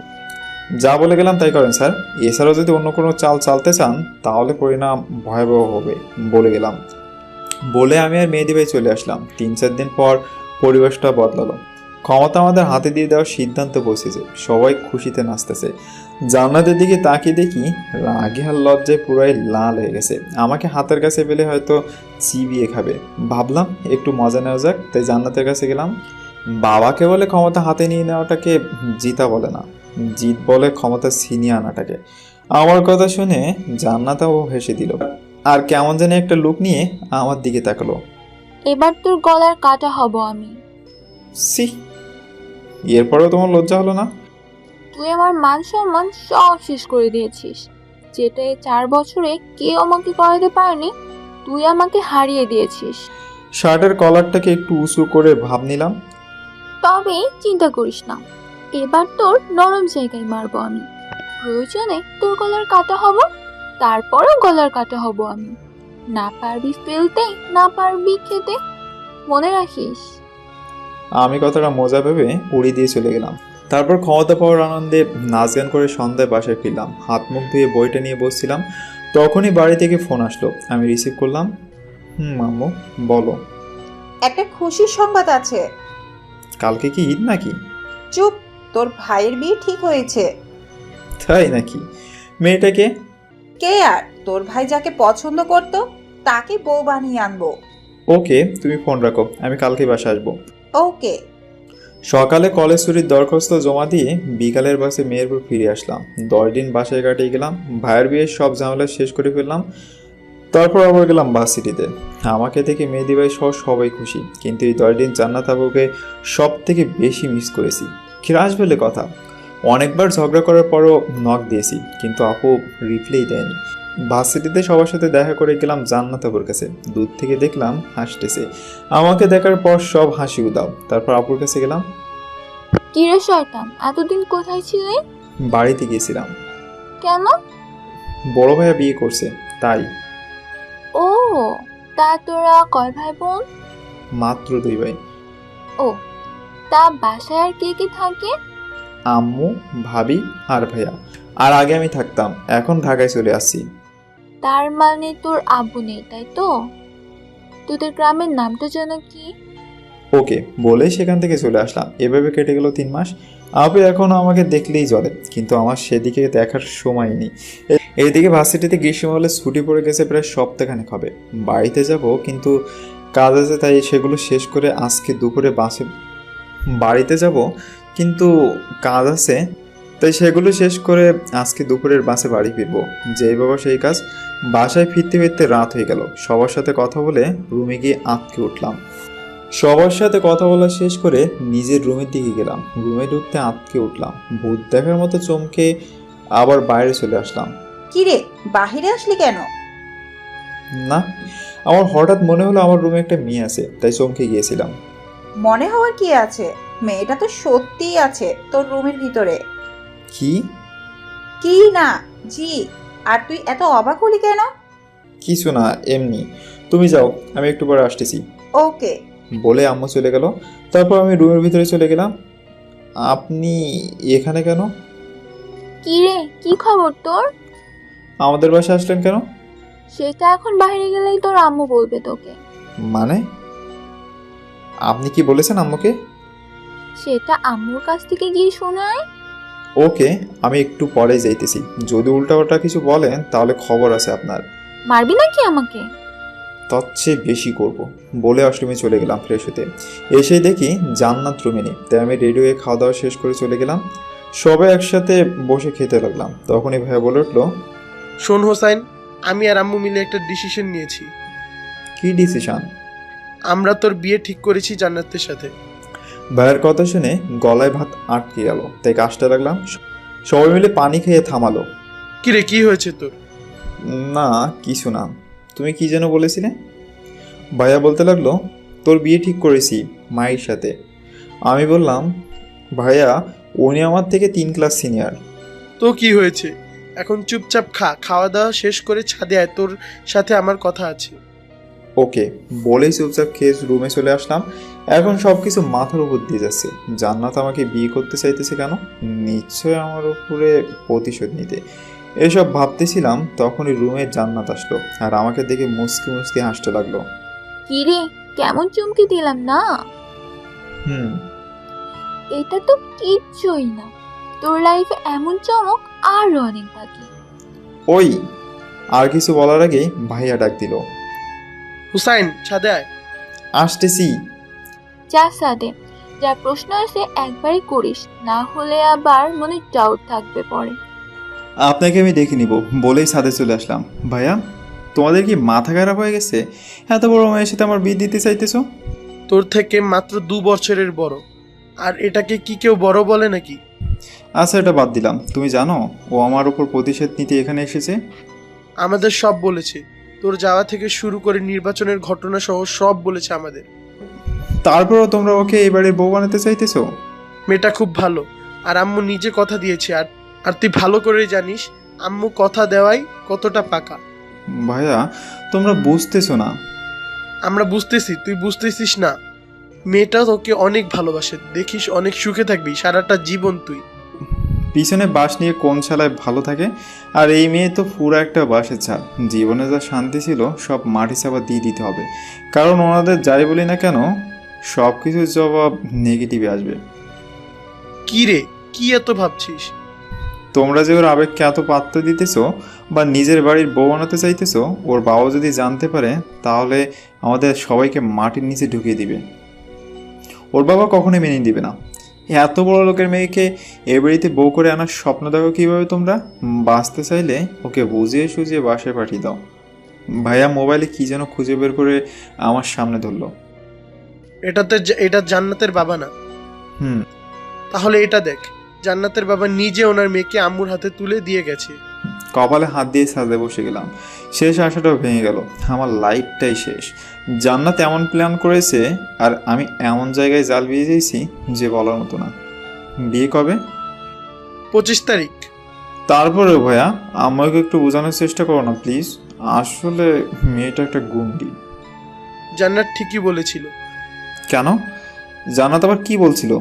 যা বলে গেলাম তাই করেন স্যার। এছাড়াও যদি অন্য কোনো চাল চালতে চান তাহলে পরিণাম ভয়াবহ হবে বলে গেলাম। বলে আমি আর মেহেদি ভাই চলে আসলাম। 3-4 দিন পর পরিবেশটা বদলালো। ক্ষমতা আমাদের হাতে দিয়ে দেওয়ার সিদ্ধান্ত বসেছে। সবাই খুশিতে নাচতেছে। জান্নাতের দিকে তাকিয়ে দেখি রাগে আর লজ্জায় পুরাই লাল হয়ে গেছে। আমাকে হাতের কাছে পেলে হয়তো চিবিয়ে খাবে। ভাবলাম একটু মজা নেওয়া যাক, তাই জান্নাতের কাছে গেলাম। বাবাকে বলে ক্ষমতা হাতে নিয়ে নেওয়াটাকে জিতা বলে না, জিত বলে ক্ষমতা ছিনিয়ে আনাটাকে। আমার কথা শুনে জান্নাতও হেসে দিল আর কেমন জানি একটা লুক নিয়ে আমার দিকে তাকালো। এবার তোর গলার কাটা হব আমি। সি, এরপরেও তোমার লজ্জা হলো না? তুই আমার মান সম্মান সব শেষ করে দিয়েছিস। যেটা এই 4 বছরে কেউ আমাকে করাতে পারেনি, তুই আমাকে হারিয়ে দিয়েছিস। শার্টের কলারটাকে একটু উঁচু করে ভাব নিলাম। তবে চিন্তা করিস না, এবার তোর নরম জায়গায় মারবো আমি। প্রয়োজনে তোর গলার কাটা হব, তারপরেও গলার কাটা হব আমি। না পারবি ফেলতে, না পারবি খেতে, মনে রাখিস। আমি কথাটা মজা ভেবে উড়ি দিয়ে চলে গেলাম। তারপর ক্ষমতা পাওয়ার আনন্দে নাচ গান করে সন্ধ্যায় বাসায় ফিরলাম। হাত মুখ ধুয়ে বইটা নিয়ে বসছিলাম, তখনই বাড়ি থেকে ফোন আসলো। আমি রিসিভ করলাম। মাম্মু বলো। একটা খুশির সংবাদ আছে। কালকে কি ঈদ নাকি? চুপ, তোর ভাইয়ের বিয়ে ঠিক হয়েছে। তাই নাকি? মেয়েটাকে? কে আর? তোর ভাই যাকে পছন্দ করত তাকে বউ বানিয়ে আনবো। ওকে, তুমি ফোন রাখো, আমি কালকে বাসা আসবো। ওকে। সকালে কলেজ ছুটির দরখাস্ত জমা দিয়ে বিকালের বাসে মেহেরপুর ফিরে আসলাম। 10 দিন বাসায় কাটিয়ে গেলাম। ভাইয়ের বিয়ের সব ঝামেলা শেষ করে ফেললাম। তারপর আবার গেলাম ভার্সিটিতে। আমাকে দেখে মেহেদি ভাই সহ সবাই খুশি, কিন্তু এই 10 দিন জান্নাত আপুকে সব থেকে বেশি মিস করেছি। ক্রাশ বলে কথা। অনেকবার ঝগড়া করার পরও নক দিয়েছি, কিন্তু আপু রিপ্লাই দেয়নি। ভার্সিটিতে সবার সাথে দেখা করে গেলাম জান্নাত আপুর কাছে। দূর থেকে দেখলাম হাসতেছে। আমাকে দেখার পর সব হাসি উদাও। তারপর আপুর কাছে গেলাম। কি রে শয়তান, এতদিন কোথায় ছিলি? বাড়িতে গিয়েছিলাম। কেন? বড় ভাইয়া বিয়ে করছে তাই। ও, তা তোরা কয় ভাই বোন? মাত্র 2 ভাই। ও, তা বাসায় আর কে কে থাকে? আম্মু, ভাবি আর ভাইয়া। আর আগে আমি থাকতাম, এখন ঢাকায় চলে আসছি। তার মানে তোর আব্বু নেই, তাই তো? তোদের গ্রামের নামটা যেন কি? ওকে বলে সেখান থেকে চলে আসলাম। এভাবে কেটে গেল 3 মাস। আপু এখনও আমাকে দেখলেই জ্বলে, কিন্তু আমার সেদিকে দেখার সময় নেই। এইদিকে ভার্সিটিতে গ্রীষ্মকালে ছুটি পড়ে গেছে, প্রায় সপ্তাহখানেক হবে। বাড়িতে যাব, কিন্তু কাজ আছে, তাই সেগুলো শেষ করে আজকে দুপুরে বাসে বাড়িতে যাব, কিন্তু কাজ আছে, তাই সেগুলো শেষ করে আজকে দুপুরের বাসে বাড়ি ফিরবো। যেই বাবা সেই কাজ। বাসায় ফিরতে ফিরতে রাত হয়ে গেল। সবার সাথে কথা বলে রুমে গিয়ে আটকে উঠলাম। সবার সাথে কথা বলা শেষ করে নিজের রুমের দিকে গেলাম। রুমে ঢুকতে আটকে উঠলাম। ভূত দেখার মতো চমকে আবার বাইরে চলে আসলাম। কিরে, বাহিরে আসলি কেন? না, আমার হঠাৎ মনে হলো আমার রুমে একটা মেয়ে আছে, তাই চমকে গিয়েছিলাম। মনে হওয়ার কি আছে? মেয়েটা তো সত্যিই আছে তোর রুমের ভিতরে। কি? কি না জি? আর তুই এত অবাক হলি কেন? কিছু না, এমনি। তুমি যাও, আমি একটু পরে আসতেছি। ওকে। বলে আম্মু চলে গেল। তারপর আমি রুমের ভিতরে চলে গেলাম। আপনি এখানে কেন? কি রে, কি খবর তোর? আমাদের বাসায় আসলেন কেন? সেটা এখন বাইরে গেলেই তোর আম্মু বলবে তোকে। মানে আপনি কি বলেছেন আম্মুকে? সেটা আম্মুর কাছ থেকে গিয়ে শোনায়। ওকে, আমি একটু পরে যাইতেছি। যদি উল্টাপাল্টা কিছু বলেন তাহলে খবর আছে আপনার। মারবি নাকি আমাকে? তার চেয়ে বেশি করব। বলে ওয়াশরুমে চলে গেলাম ফ্রেশ হতে। এসে দেখি জান্নাত রুমে নেই, তাই আমি রেডি হয়ে খাওয়া দাওয়া শেষ করে চলে গেলাম। সবাই একসাথে বসে খেতে লাগলাম। তখনই ভাইয়া বলে উঠলো, শোন হোসাইন, আমি আর আম্মু মিলে একটা ডিসিশন নিয়েছি। কি ডিসিশন? আমরা তোর বিয়ে ঠিক করেছি জান্নাতের সাথে। ভাইয়ের কথা শুনে গলায় ভাত আটকে গেল, তাই কাজটা লাগলাম। সবাই মিলে পানি খেয়ে থামালো। কিরে, কি হয়েছে তোর? না কিছু না। তুমি কি যেন বলেছিলে? ভাইয়া বলতে লাগলো, তোর বিয়ে ঠিক করেছি মায়ের সাথে। আমি বললাম, ভাইয়া উনি আমার থেকে 3 ক্লাস সিনিয়র। তো কি হয়েছে? এখন চুপচাপ খা, খাওয়া দাওয়া শেষ করে ছাদে আয়, তোর সাথে আমার কথা আছে। ওকে বলেই চুপচাপ খেয়ে রুমে চলে আসলাম। এখন সব কিছু মাথার উপর দিয়ে যাচ্ছে। জান্নাত আমাকে বিয়ে করতে চাইতেছে কেন? নিশ্চয় আমার উপরে প্রতিশোধ নিতে। এসব ভাবতেছিলাম, তখনই রুমে জান্নাত আসলো আর আমাকে দেখে মুচকি মুচকি হাসতে লাগলো। কি রে, কেমন চুমকি দিলাম না? হুম। এটা তো কিচ্ছুই না, তোর লাইফে এমন চমক আরো অনেক বাকি। ওই আর কিছু বলার আগেই ভাইয়া ডাক দিল, হুসাইন, ছাদে আয়। আসতেছি। যা সাদে, যা প্রশ্ন আছে একবারই করিস, না হলে আবার মনে ডাউট থাকবে পরে। আপনাকে আমি দেখে নিব বলেই ছাদে চলে আসলাম। ভাইয়া তোমাদের কি মাথা খারাপ হয়ে গেছে? এত বড় মেয়ের সাথে আমার বিয়ে দিতে চাইতেছো? তোর থেকে মাত্র 2 বছরের বড়, আর এটাকে কি কেউ বড় বলে নাকি? আচ্ছা এটা বাদ দিলাম। তুমি জানো ও আমার উপর প্রতিশোধ নিতে এখানে এসেছে? আমাদের সব বলেছে, তোর যাওয়া থেকে শুরু করে নির্বাচনের ঘটনা সহ সব বলেছে আমাদের। তারপরও তোমরা ওকে এই বাড়ির বউ বানাতে চাইতেছো? মেয়েটা খুব ভালো, আর আম্মু নিজে কথা দিয়েছে। আর আর তুই ভালো করেই জানিস আম্মু কথা দেওয়াই কতটা পাকা। ভাইয়া তোমরা বুঝতেছো না। আমরা বুঝতেছি, তুই বুঝতেছিস না। মেয়েটা তোকে অনেক ভালোবাসে, দেখিস অনেক সুখে থাকবি সারাটা জীবন তুই। পিছনে বাস নিয়ে কোন শালায় ভালো থাকে? আর এই মেয়ে তো পুরো একটা বাসের ছাদ। জীবনে যা শান্তি ছিল সব মাটি চাপা দিয়ে দিতে হবে, কারণ ওনাদের যাই বলি না কেন সব কিছুর জবাব নেগেটিভে আসবে। কি রে, কি এত ভাবছিস? তোমরা যে ওর আবেগকে এত পাত্র দিতেছো বা নিজের বাড়ির বউ বানাতে চাইতেছো, ওর বাবা যদি জানতে পারে তাহলে আমাদের সবাইকে মাটির নিচে ঢুকিয়ে দিবে। ওর বাবা কখনোই মেনে দিবে না। এত বড় লোকের মেয়েকে এ বাড়িতে বউ করে আনার স্বপ্ন দেখো কীভাবে তোমরা? বাঁচতে চাইলে ওকে বুঝিয়ে সুঝিয়ে বাসায় পাঠিয়ে দাও। ভাইয়া মোবাইলে কী যেন খুঁজে বের করে আমার সামনে ধরলো। এটা জান্নাতের বাবা না? হুম। তাহলে এটা দেখ, জান্নাতের বাবা নিজে ওনার মেয়েকে আম্মুর হাতে তুলে দিয়ে গেছে। কপালে হাত দিয়ে সাজে বসে গেলাম। শেষ আশাটাও ভেঙে গেল। আমার লাইফটাই শেষ। জান্নাত এমন প্ল্যান করেছে আর আমি এমন জায়গায় জাল বিয়েছি যে বলার মতো না। বিয়ে কবে? 25 তারিখ। তারপরে ভাইয়া আমাকে একটু বোঝানোর চেষ্টা করো না প্লিজ। আসলে মেয়েটা একটা গুন্ডি। জান্নাত ঠিকই বলেছিল। কেন? জান্নাত আবার কি বলছিল?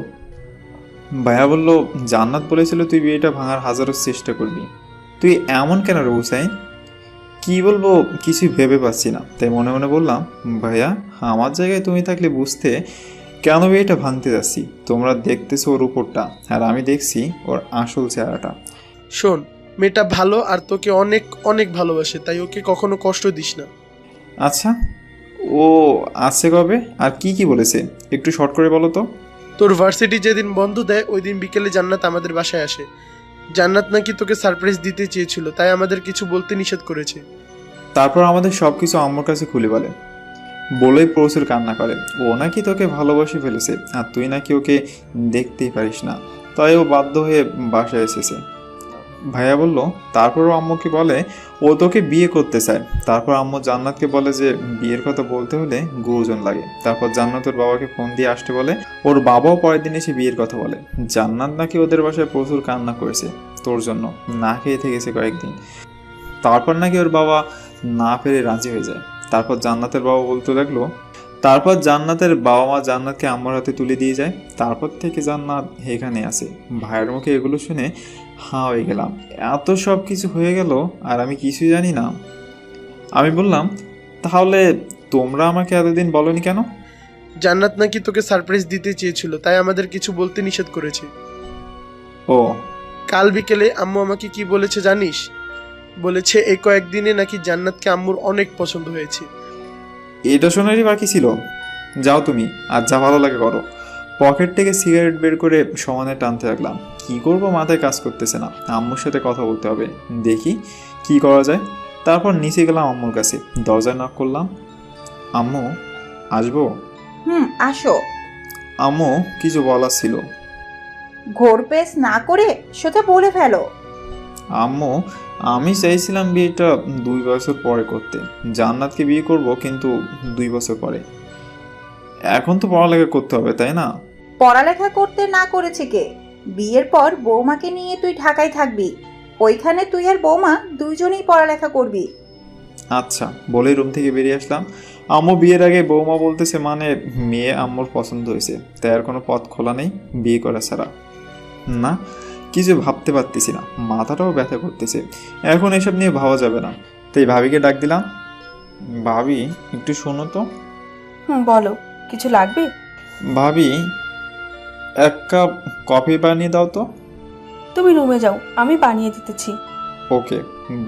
ভাইয়া বলল, জান্নাত বলেছিল তুই বিয়েটা ভাঙার হাজারো চেষ্টা করবি। তুই এমন কেন রে হুসাইন? কি বলবো কিছুই ভেবে পাচ্ছি না, তাই মনে মনে বললাম, ভাইয়া আমার জায়গায় তুমি থাকলে বুঝতে কেন বিয়েটা ভাঙতে যাচ্ছি। তোমরা দেখতেছো ওর উপরটা আর আমি দেখছি ওর আসল চেহারাটা। শোন, মেয়েটা ভালো আর তোকে অনেক অনেক ভালোবাসে, তাই ওকে কখনো কষ্ট দিস না। আচ্ছা ও আসছে কবে আর কি কি বলেছে একটু শর্ট করে বলো তো। তোর ভার্সিটি যেদিন বন্ধ দেয় ওই দিন বিকেলে জান্নাত আমাদের বাসায় আসে। জান্নাত নাকি তোকে সারপ্রাইজ দিতে চেয়েছিল, তাই আমাদের কিছু বলতে নিষেধ করেছে। তারপর আমাদের সব কিছু আম্মুর কাছে খুলে বলে, বলেই প্রচুর কান্না করে। ও নাকি তোকে ভালোবাসে ফেলেছে আর তুই নাকি ওকে দেখতেই পারিস না, তাই ও বাধ্য হয়ে বাসায় এসেছে। ভাইয়া বলল, তারপরও আম্মুকে বলে ও তোকে বিয়ে করতে চায়। তারপর আম্মু জান্নাতকে বলে যে বিয়ের কথা বলতে হলে গুরুজন লাগে। তারপর জান্নাত ওর বাবাকে ফোন দিয়ে আসতে বলে। ওর বাবাও পরের দিন এসে বিয়ের কথা বলে। জান্নাত নাকি ওদের বাসায় প্রচুর কান্না করেছে তোর জন্য, না খেয়ে থেকেছে কয়েকদিন। তারপর নাকি ওর বাবা না পেরে রাজি হয়ে যায়। তারপর জান্নাতের বাবা বলতে লাগলো, তারপর জান্নাতের বাবা মা জান্নাতকে আম্মুর হাতে তুলে দিয়ে যায়। তারপর থেকে জান্নাত এখানে আসে। ভাইয়ের মুখে এগুলো শুনে হাঁ হয়ে গেলাম। এত সব কিছু হয়ে গেল আর আমি কিছুই জানি না। আমি বললাম, তাহলে তোমরা আমাকে এতদিন বলনি কেন? জান্নাত নাকি তোকে সারপ্রাইজ দিতে চেয়েছিল, তাই আমাদের কিছু বলতে নিষেধ করেছে। ও কাল বিকেলে আম্মু আমাকে কি বলেছে জানিস? বলেছে এই কয়েকদিনে নাকি জান্নাতকে আম্মুর অনেক পছন্দ হয়েছে। এটা শোনারই বাকি ছিল। যাও তুমি আর যা ভালো লাগে করো। পকেট থেকে সিগারেট বের করে সমানে টানতে লাগলাম। কি করব মাথায় কাজ করতেছে না। আম্মুর সাথে কথা বলতে হবে, দেখি কি করা যায়। তারপর নিচে গেলাম আম্মুর কাছে, দরজায় নক করলাম। আম্মু, আসবো? আসো। আম্মু, কিছু বলার ছিল। ঘোর পেস না করে সোজা বলে ফেলো। আম্মু, আমি চাইছিলাম বিয়েটা 2 বছর পরে করতে। জান্নাতকে বিয়ে করব, কিন্তু 2 বছর পরে। এখন তো পড়ালেখা করতে হবে, তাই না? পড়ালেখা করতে না করেছে কে? বিয়ের পর বৌমাকে নিয়ে তুই ঢাকায় থাকবি, ওইখানে তুই আর বৌমা দুইজনেই পড়ালেখা করবি। আচ্ছা বলেই রুম থেকে বেরিয়ে আসলাম। আম্মু বিয়ের আগে বৌমা বলতেছে মানে মেয়ে আম্মুর পছন্দ হয়েছে, তাই আর কোনো পথ খোলা নেই বিয়ে করা ছাড়া। না, কিছু ভাবতে পারতেছি না, মাথাটাও ব্যথা করতেছে। এখন এসব নিয়ে ভাবা যাবে না, তাই ভাবিকে ডাক দিলাম। ভাবি, একটু শোনো তো। বলো, কিছু লাগবে? ভাবি, 1 কাপ কফি বানিয়ে দাও তো। তুমি রুমে যাও, আমি বানিয়ে দিতেছি। ওকে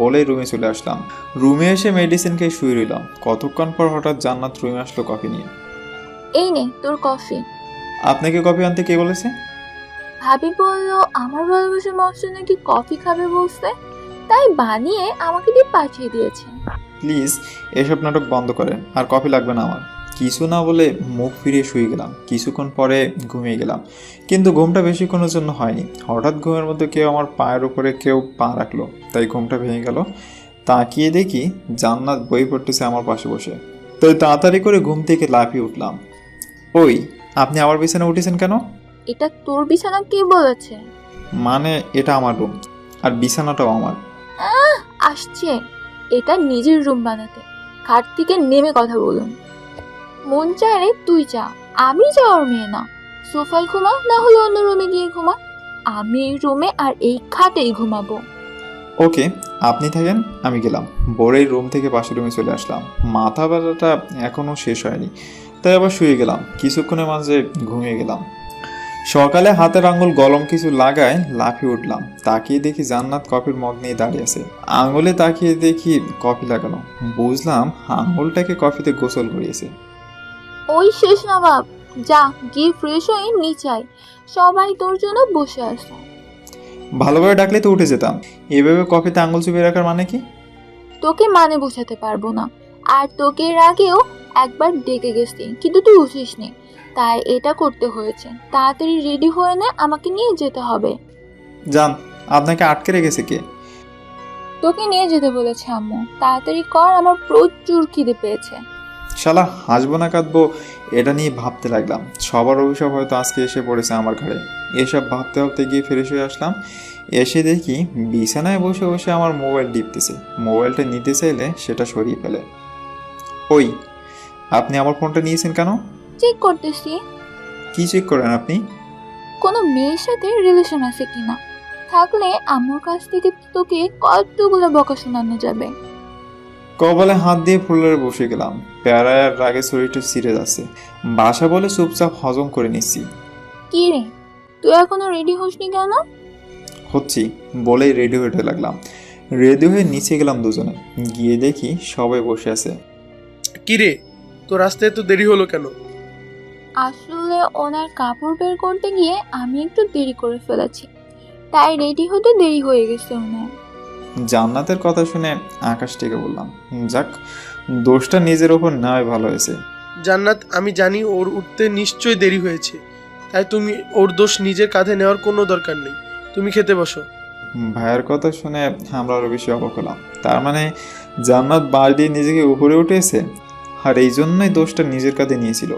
বলেই রুমে চলে আসলাম। রুমে এসে মেডিসিন খেয়ে শুয়ে রইলাম। কতক্ষণ পর হঠাৎ জান্নাত রুমে আসলো কফি নিয়ে। এই নে তোর কফি। আপনাকে কফি আনতে কে বলেছে? ভাবি বললো আমার ভালোবাসার মানুষ নাকি কফি খাবে বলছে, তাই বানিয়ে আমাকে দিয়ে পাঠিয়ে দিয়েছে। প্লিজ এসব নাটক বন্ধ করেন, আর কফি লাগবে না আমার। কিছু না বলে মুখ ফিরিয়ে শুয়ে গেলাম। কিছুক্ষণ পরে ঘুমিয়ে গেলাম, কিন্তু ঘুমটা বেশিক্ষণের জন্য হয়নি। হঠাৎ ঘুমের মধ্যে কেউ আমার পায়ের উপরে কেউ পা রাখলো, তাই ঘুমটা ভেঙে গেল। তাকিয়ে দেখি জান্নাত বই পড়তেছে আমার পাশে বসে। তাই তাড়াতাড়ি করে ঘুম থেকে লাফিয়ে উঠলাম। ওই, আপনি আবার বিছানা উঠেছেন কেন? এটা তোর বিছানা কে বলেছে? মানে এটা আমার রুম, আর বিছানাটাও আমার। আসছে এটা নিজের রুম বানাতে। খাট থেকে নেমে কথা বলুন। মন চাইলে তুই যা, আমি যাওয়ার মেয়ে না। সোফায় ঘুমা, না হলে অন্য রুমে গিয়ে ঘুমা। আমি এই রুমে আর এই খাটেই ঘুমাবো। ওকে, আপনি থাকেন, আমি গেলাম। বোরের রুম থেকে পাশের রুমে চলে আসলাম। মাথা ব্যথাটা এখনও শেষ হয়নি, তাই আবার শুয়ে গেলাম। কিছুক্ষণের মাঝে ঘুমিয়ে গেলাম। সকালে হাতের আঙুল গরম কিছু লাগায় লাফিয়ে উঠলাম। তাকিয়ে দেখি জান্নাত কফির মগ নিয়ে দাঁড়িয়ে আছে। আঙুলে তাকিয়ে দেখি কফি লাগানো। বুঝলাম আঙুলটাকে কফিতে গোসল করিয়েছে। ওই শেষ নবাব, যা গিয়ে ফ্রেশ হয়ে নিচে আয়, সবাই তোর জন্য বসে আছে। ভালোভাবে ডাকলে তো উঠে যেতাম। এভাবে কফিতে আঙুল চুপিয়ে রাখার মানে কি? তোকে মানে বোঝাতে পারবো না। আর তোকে এর আগেও একবার ডেকে গেছি, কিন্তু তুই উঠিসনি, তাই এটা করতে হয়েছে। তাড়াতাড়ি রেডি হয়ে নে, আমাকে নিয়ে যেতে হবে। জান, আপনাকে আটকে রেখেছে কে? তোকে নিয়ে যেতে বলেছে আম্মু, তাড়াতাড়ি কর, আমার প্রচুর খিদে পেয়েছে। শালা হাসবো না কাঁদবো এটা নিয়ে ভাবতে লাগলাম। সবার অভিশাপ হয়তো আজকে এসে পড়েছে আমার ঘাড়ে। এসব ভাবতে ভাবতে গিয়ে ফ্রেশ হয়ে আসলাম। এসে দেখি বিছানায় বসে বসে আমার মোবাইল টিপতেছে। মোবাইলটা নিতে চাইলে সেটা সরিয়ে ফেলে। ওই, আপনি আমার ফোনটা নিয়েছেন কেন? চেক করতেছি কি চেক করেন আপনি? কোনো মেয়ের সাথে রিলেশন আছে কিনা। থাকলে আম্মুর কাছ থেকে তোকে কতগুলো বকা শোনানো যাবে। কপালে হাত দিয়ে ফুলের বসে গেলাম। প্যারায় আর রাগে শরীরটা ছিঁড়ে যাচ্ছে। বাসা বলে চুপচাপ হজম করে নিচ্ছি। কি রে, তুই এখনো রেডি হসনি কেন? হচ্ছি বলেই রেডি হতে লাগলাম। রেডি হয়ে নিচে গেলাম দুজনে। গিয়ে দেখি সবাই বসে আছে। কি রে, তোর আসতে এত দেরি হলো কেন? আসলে ওনার কাপড় বের করতে গিয়ে আমি একটু দেরি করে ফেলেছি, তাই রেডি হতে দেরি হয়ে গেছে ওনার। জান্নাতের কথা শুনে আকাশ থেকে বললাম, যাক, দোষটা নিজের ওপর নেওয়াই ভালো হয়েছে। জান্নাত, আমি জানি ওর উঠতে নিশ্চয়ই দেরি হয়েছে, তাই তুমি ওর দোষ নিজের কাঁধে নেওয়ার কোনো দরকার নেই। তুমি খেতে বসো। ভাইয়ের কথা শুনে আমরা আরও বেশি অবাক হলাম। তার মানে জান্নাত বাড়ি দিয়ে নিজেকে উপরে উঠেছে, আর এই জন্যই দোষটা নিজের কাঁধে নিয়েছিল।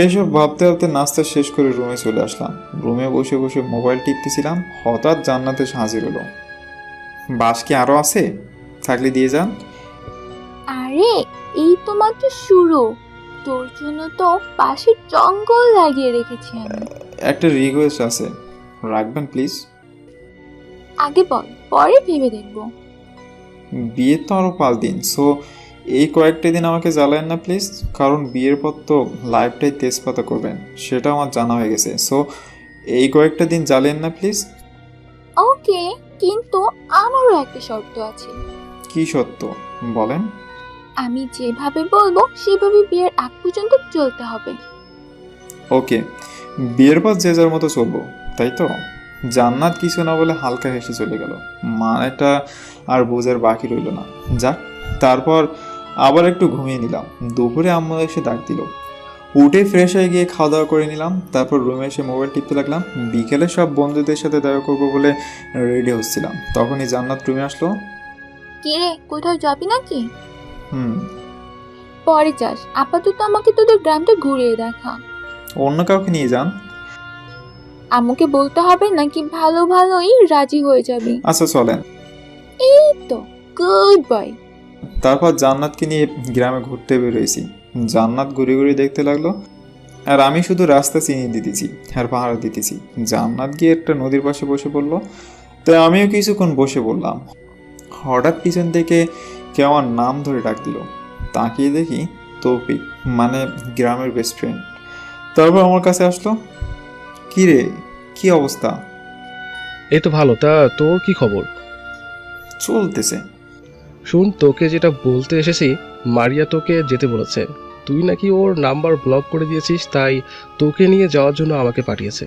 এসব ভাবতে ভাবতে নাস্তা শেষ করে রুমে চলে আসলাম। রুমে বসে বসে মোবাইল টিপতেছিলাম। হঠাৎ জান্নাতে হাজির হলো। বাস কি আরও আছে? থাকলে দিয়ে যান। আরে এই তো মাত্র শুরু, তোর জন্য তো পাশে জঙ্গল লাগিয়ে রেখেছি আমি। একটা রিকোয়েস্ট আছে, রাখবেন প্লিজ? আগে বল, পরে ভেবে দেখবো। বিয়ের তো আরও 5 দিন, সো এই কয়েকটা দিন আমাকে জ্বালায়েন না প্লিজ। কারণ বিয়ের পর তো লাইফটাই তেজপাতা করবেন, সেটা আমার জানা হয়ে গেছে। সো এই কয়েকটা দিন জ্বালেন না প্লিজ। ওকে, কিন্তু আমারও একটা শর্ত আছে। কি সত্য বলেন? আমি যেভাবে বলবো সেভাবে বিয়ের আগ পর্যন্ত চলতে হবে। ওকে, বিয়ের পর যে যার মতো চলবো, তাই তো? জান্নাত কিছু না বলে হালকা হেসে চলে গেল। মানেটা আর বোঝার বাকি রইল না। যাক, তারপর আবার একটু ঘুমিয়ে নিলাম। দুপুরে আম্মু এসে ডাক দিল। উঠে ফ্রেশ হয়ে গিয়ে খাওয়া দাওয়া করে নিলাম। তারপর রুমে এসে মোবাইল টিপতে লাগলাম। বিকেলে সব বন্ধুদের সাথে দেখা করবো বলে রেডি হচ্ছিলাম, তখনই জান্নাত রুমে আসলো। কি রে, কোথাও যাবি নাকি? হুম। পরে যাস, আপাতত আমাকে তোদের গ্রামটা ঘুরিয়ে দেখা। অন্য কাউকে নিয়ে যান। আম্মুকে বলতে হবে নাকি ভালো ভালোই রাজি হয়ে যাবি? আচ্ছা চলেন। এই তো, গুড বয়। তারপর জান্নাতকে নিয়ে গ্রামে ঘুরতে বেরোয়েছি। জান্নাত ঘুরে ঘুরে দেখতে লাগলো, আর আমি শুধু রাস্তা চিনিয়ে দিতেছি আর পাহাড় দিতেছি। জান্নাত গিয়ে একটা নদীর পাশে বসে পড়লো, তাই আমিও কিছুক্ষণ বসে পড়লাম। হঠাৎ পিছন থেকে কেউ আমার নাম ধরে ডাক দিল। তাকিয়ে দেখি তৌফিক, মানে গ্রামের বেস্ট ফ্রেন্ড। তারপর আমার কাছে আসলো। কি রে, কি অবস্থা? এই তো ভালো। তা তোর কি খবর? চলতেছে। শুন, তোকে যেটা বলতে এসেছি, মারিয়া তোকে যেতে বলেছে। তুই নাকি ওর নাম্বার ব্লক করে দিয়েছিস, তাই তোকে নিয়ে যাওয়ার জন্য আমাকে পাঠিয়েছে।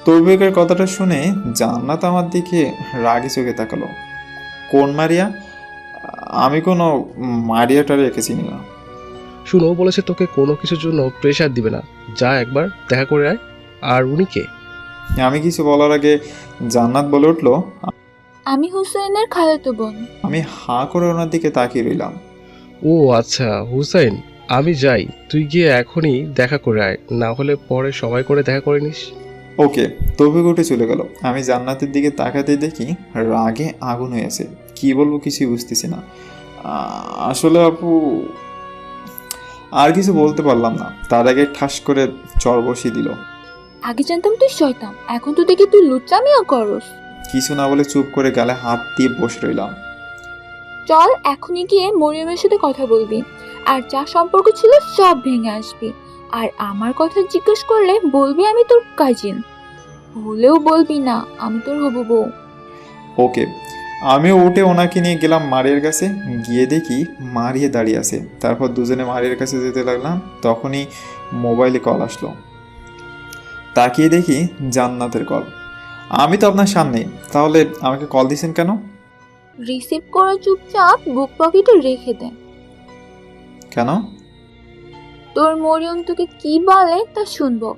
তৌফিকের কথাটা শুনে জান্নাত আমার দিকে রাগি চোখে তাকালো। কোন মারিয়া? আমি কোনো মারিয়াটারে এঁকে চিনি না। শুন, ও বলেছে তোকে কোনো কিছুর জন্য প্রেশার দিবে না। যা একবার দেখা করে আয়। আর উনি কে? আমি কিছু বলার আগে জান্নাত বলে উঠলো। আমি হুসেনের খালাতো বোন। আমি হাঁ করে ওনার দিকে তাকিয়ে রইলাম। ও আচ্ছা, হুসাইন। আমি যাই, তুই গিয়ে এখনই দেখা করে আয়, না হলে পরে সময় করে দেখা করে নিস। ওকে। তৌফিক উঠে চলে গেল। আমি জান্নাতের দিকে তাকাতে দেখি রাগে আগুন হয়েছে। কি বলবো কিছুই বুঝতেছি না। আসলে আপু, আর কিছু বলতে পারলাম না। তার আগে ঠাস করে চর বসিয়ে দিল। আগে জানতাম তুই শয়তান, এখন তো দেখি তুই লুচ্চামিও করস। কিছু না বলে চুপ করে গালে হাত দিয়ে বসে রইলাম। চল এখনই গিয়ে মরিয়মের সাথে কথা বলবি, আর যা সম্পর্ক ছিল সব ভেঙে আসবি। আর আমার কথা জিজ্ঞেস করলে বলবি আমি তোর কাজিন, ভুলেও বলবি না আমি তোর হবু বউ। ওকে। আমিও উঠে ওনাকে নিয়ে গেলাম মারিয়ার কাছে। গিয়ে দেখি মারিয়া দাঁড়িয়ে আছে। তারপর দুজনে মারিয়ার কাছে যেতে লাগলাম। তখনই মোবাইলে কল আসলো। তাকিয়ে দেখি জান্নাতের কল। আমি তো আপনার সামনে, তাহলে আমাকে কল দিয়েছেন কেন? রিসিভ করে চুপচাপ বুক পকেটে রেখে দে। কেন? তোর মরিয়ম তোকে কি বলে তা শুনবো।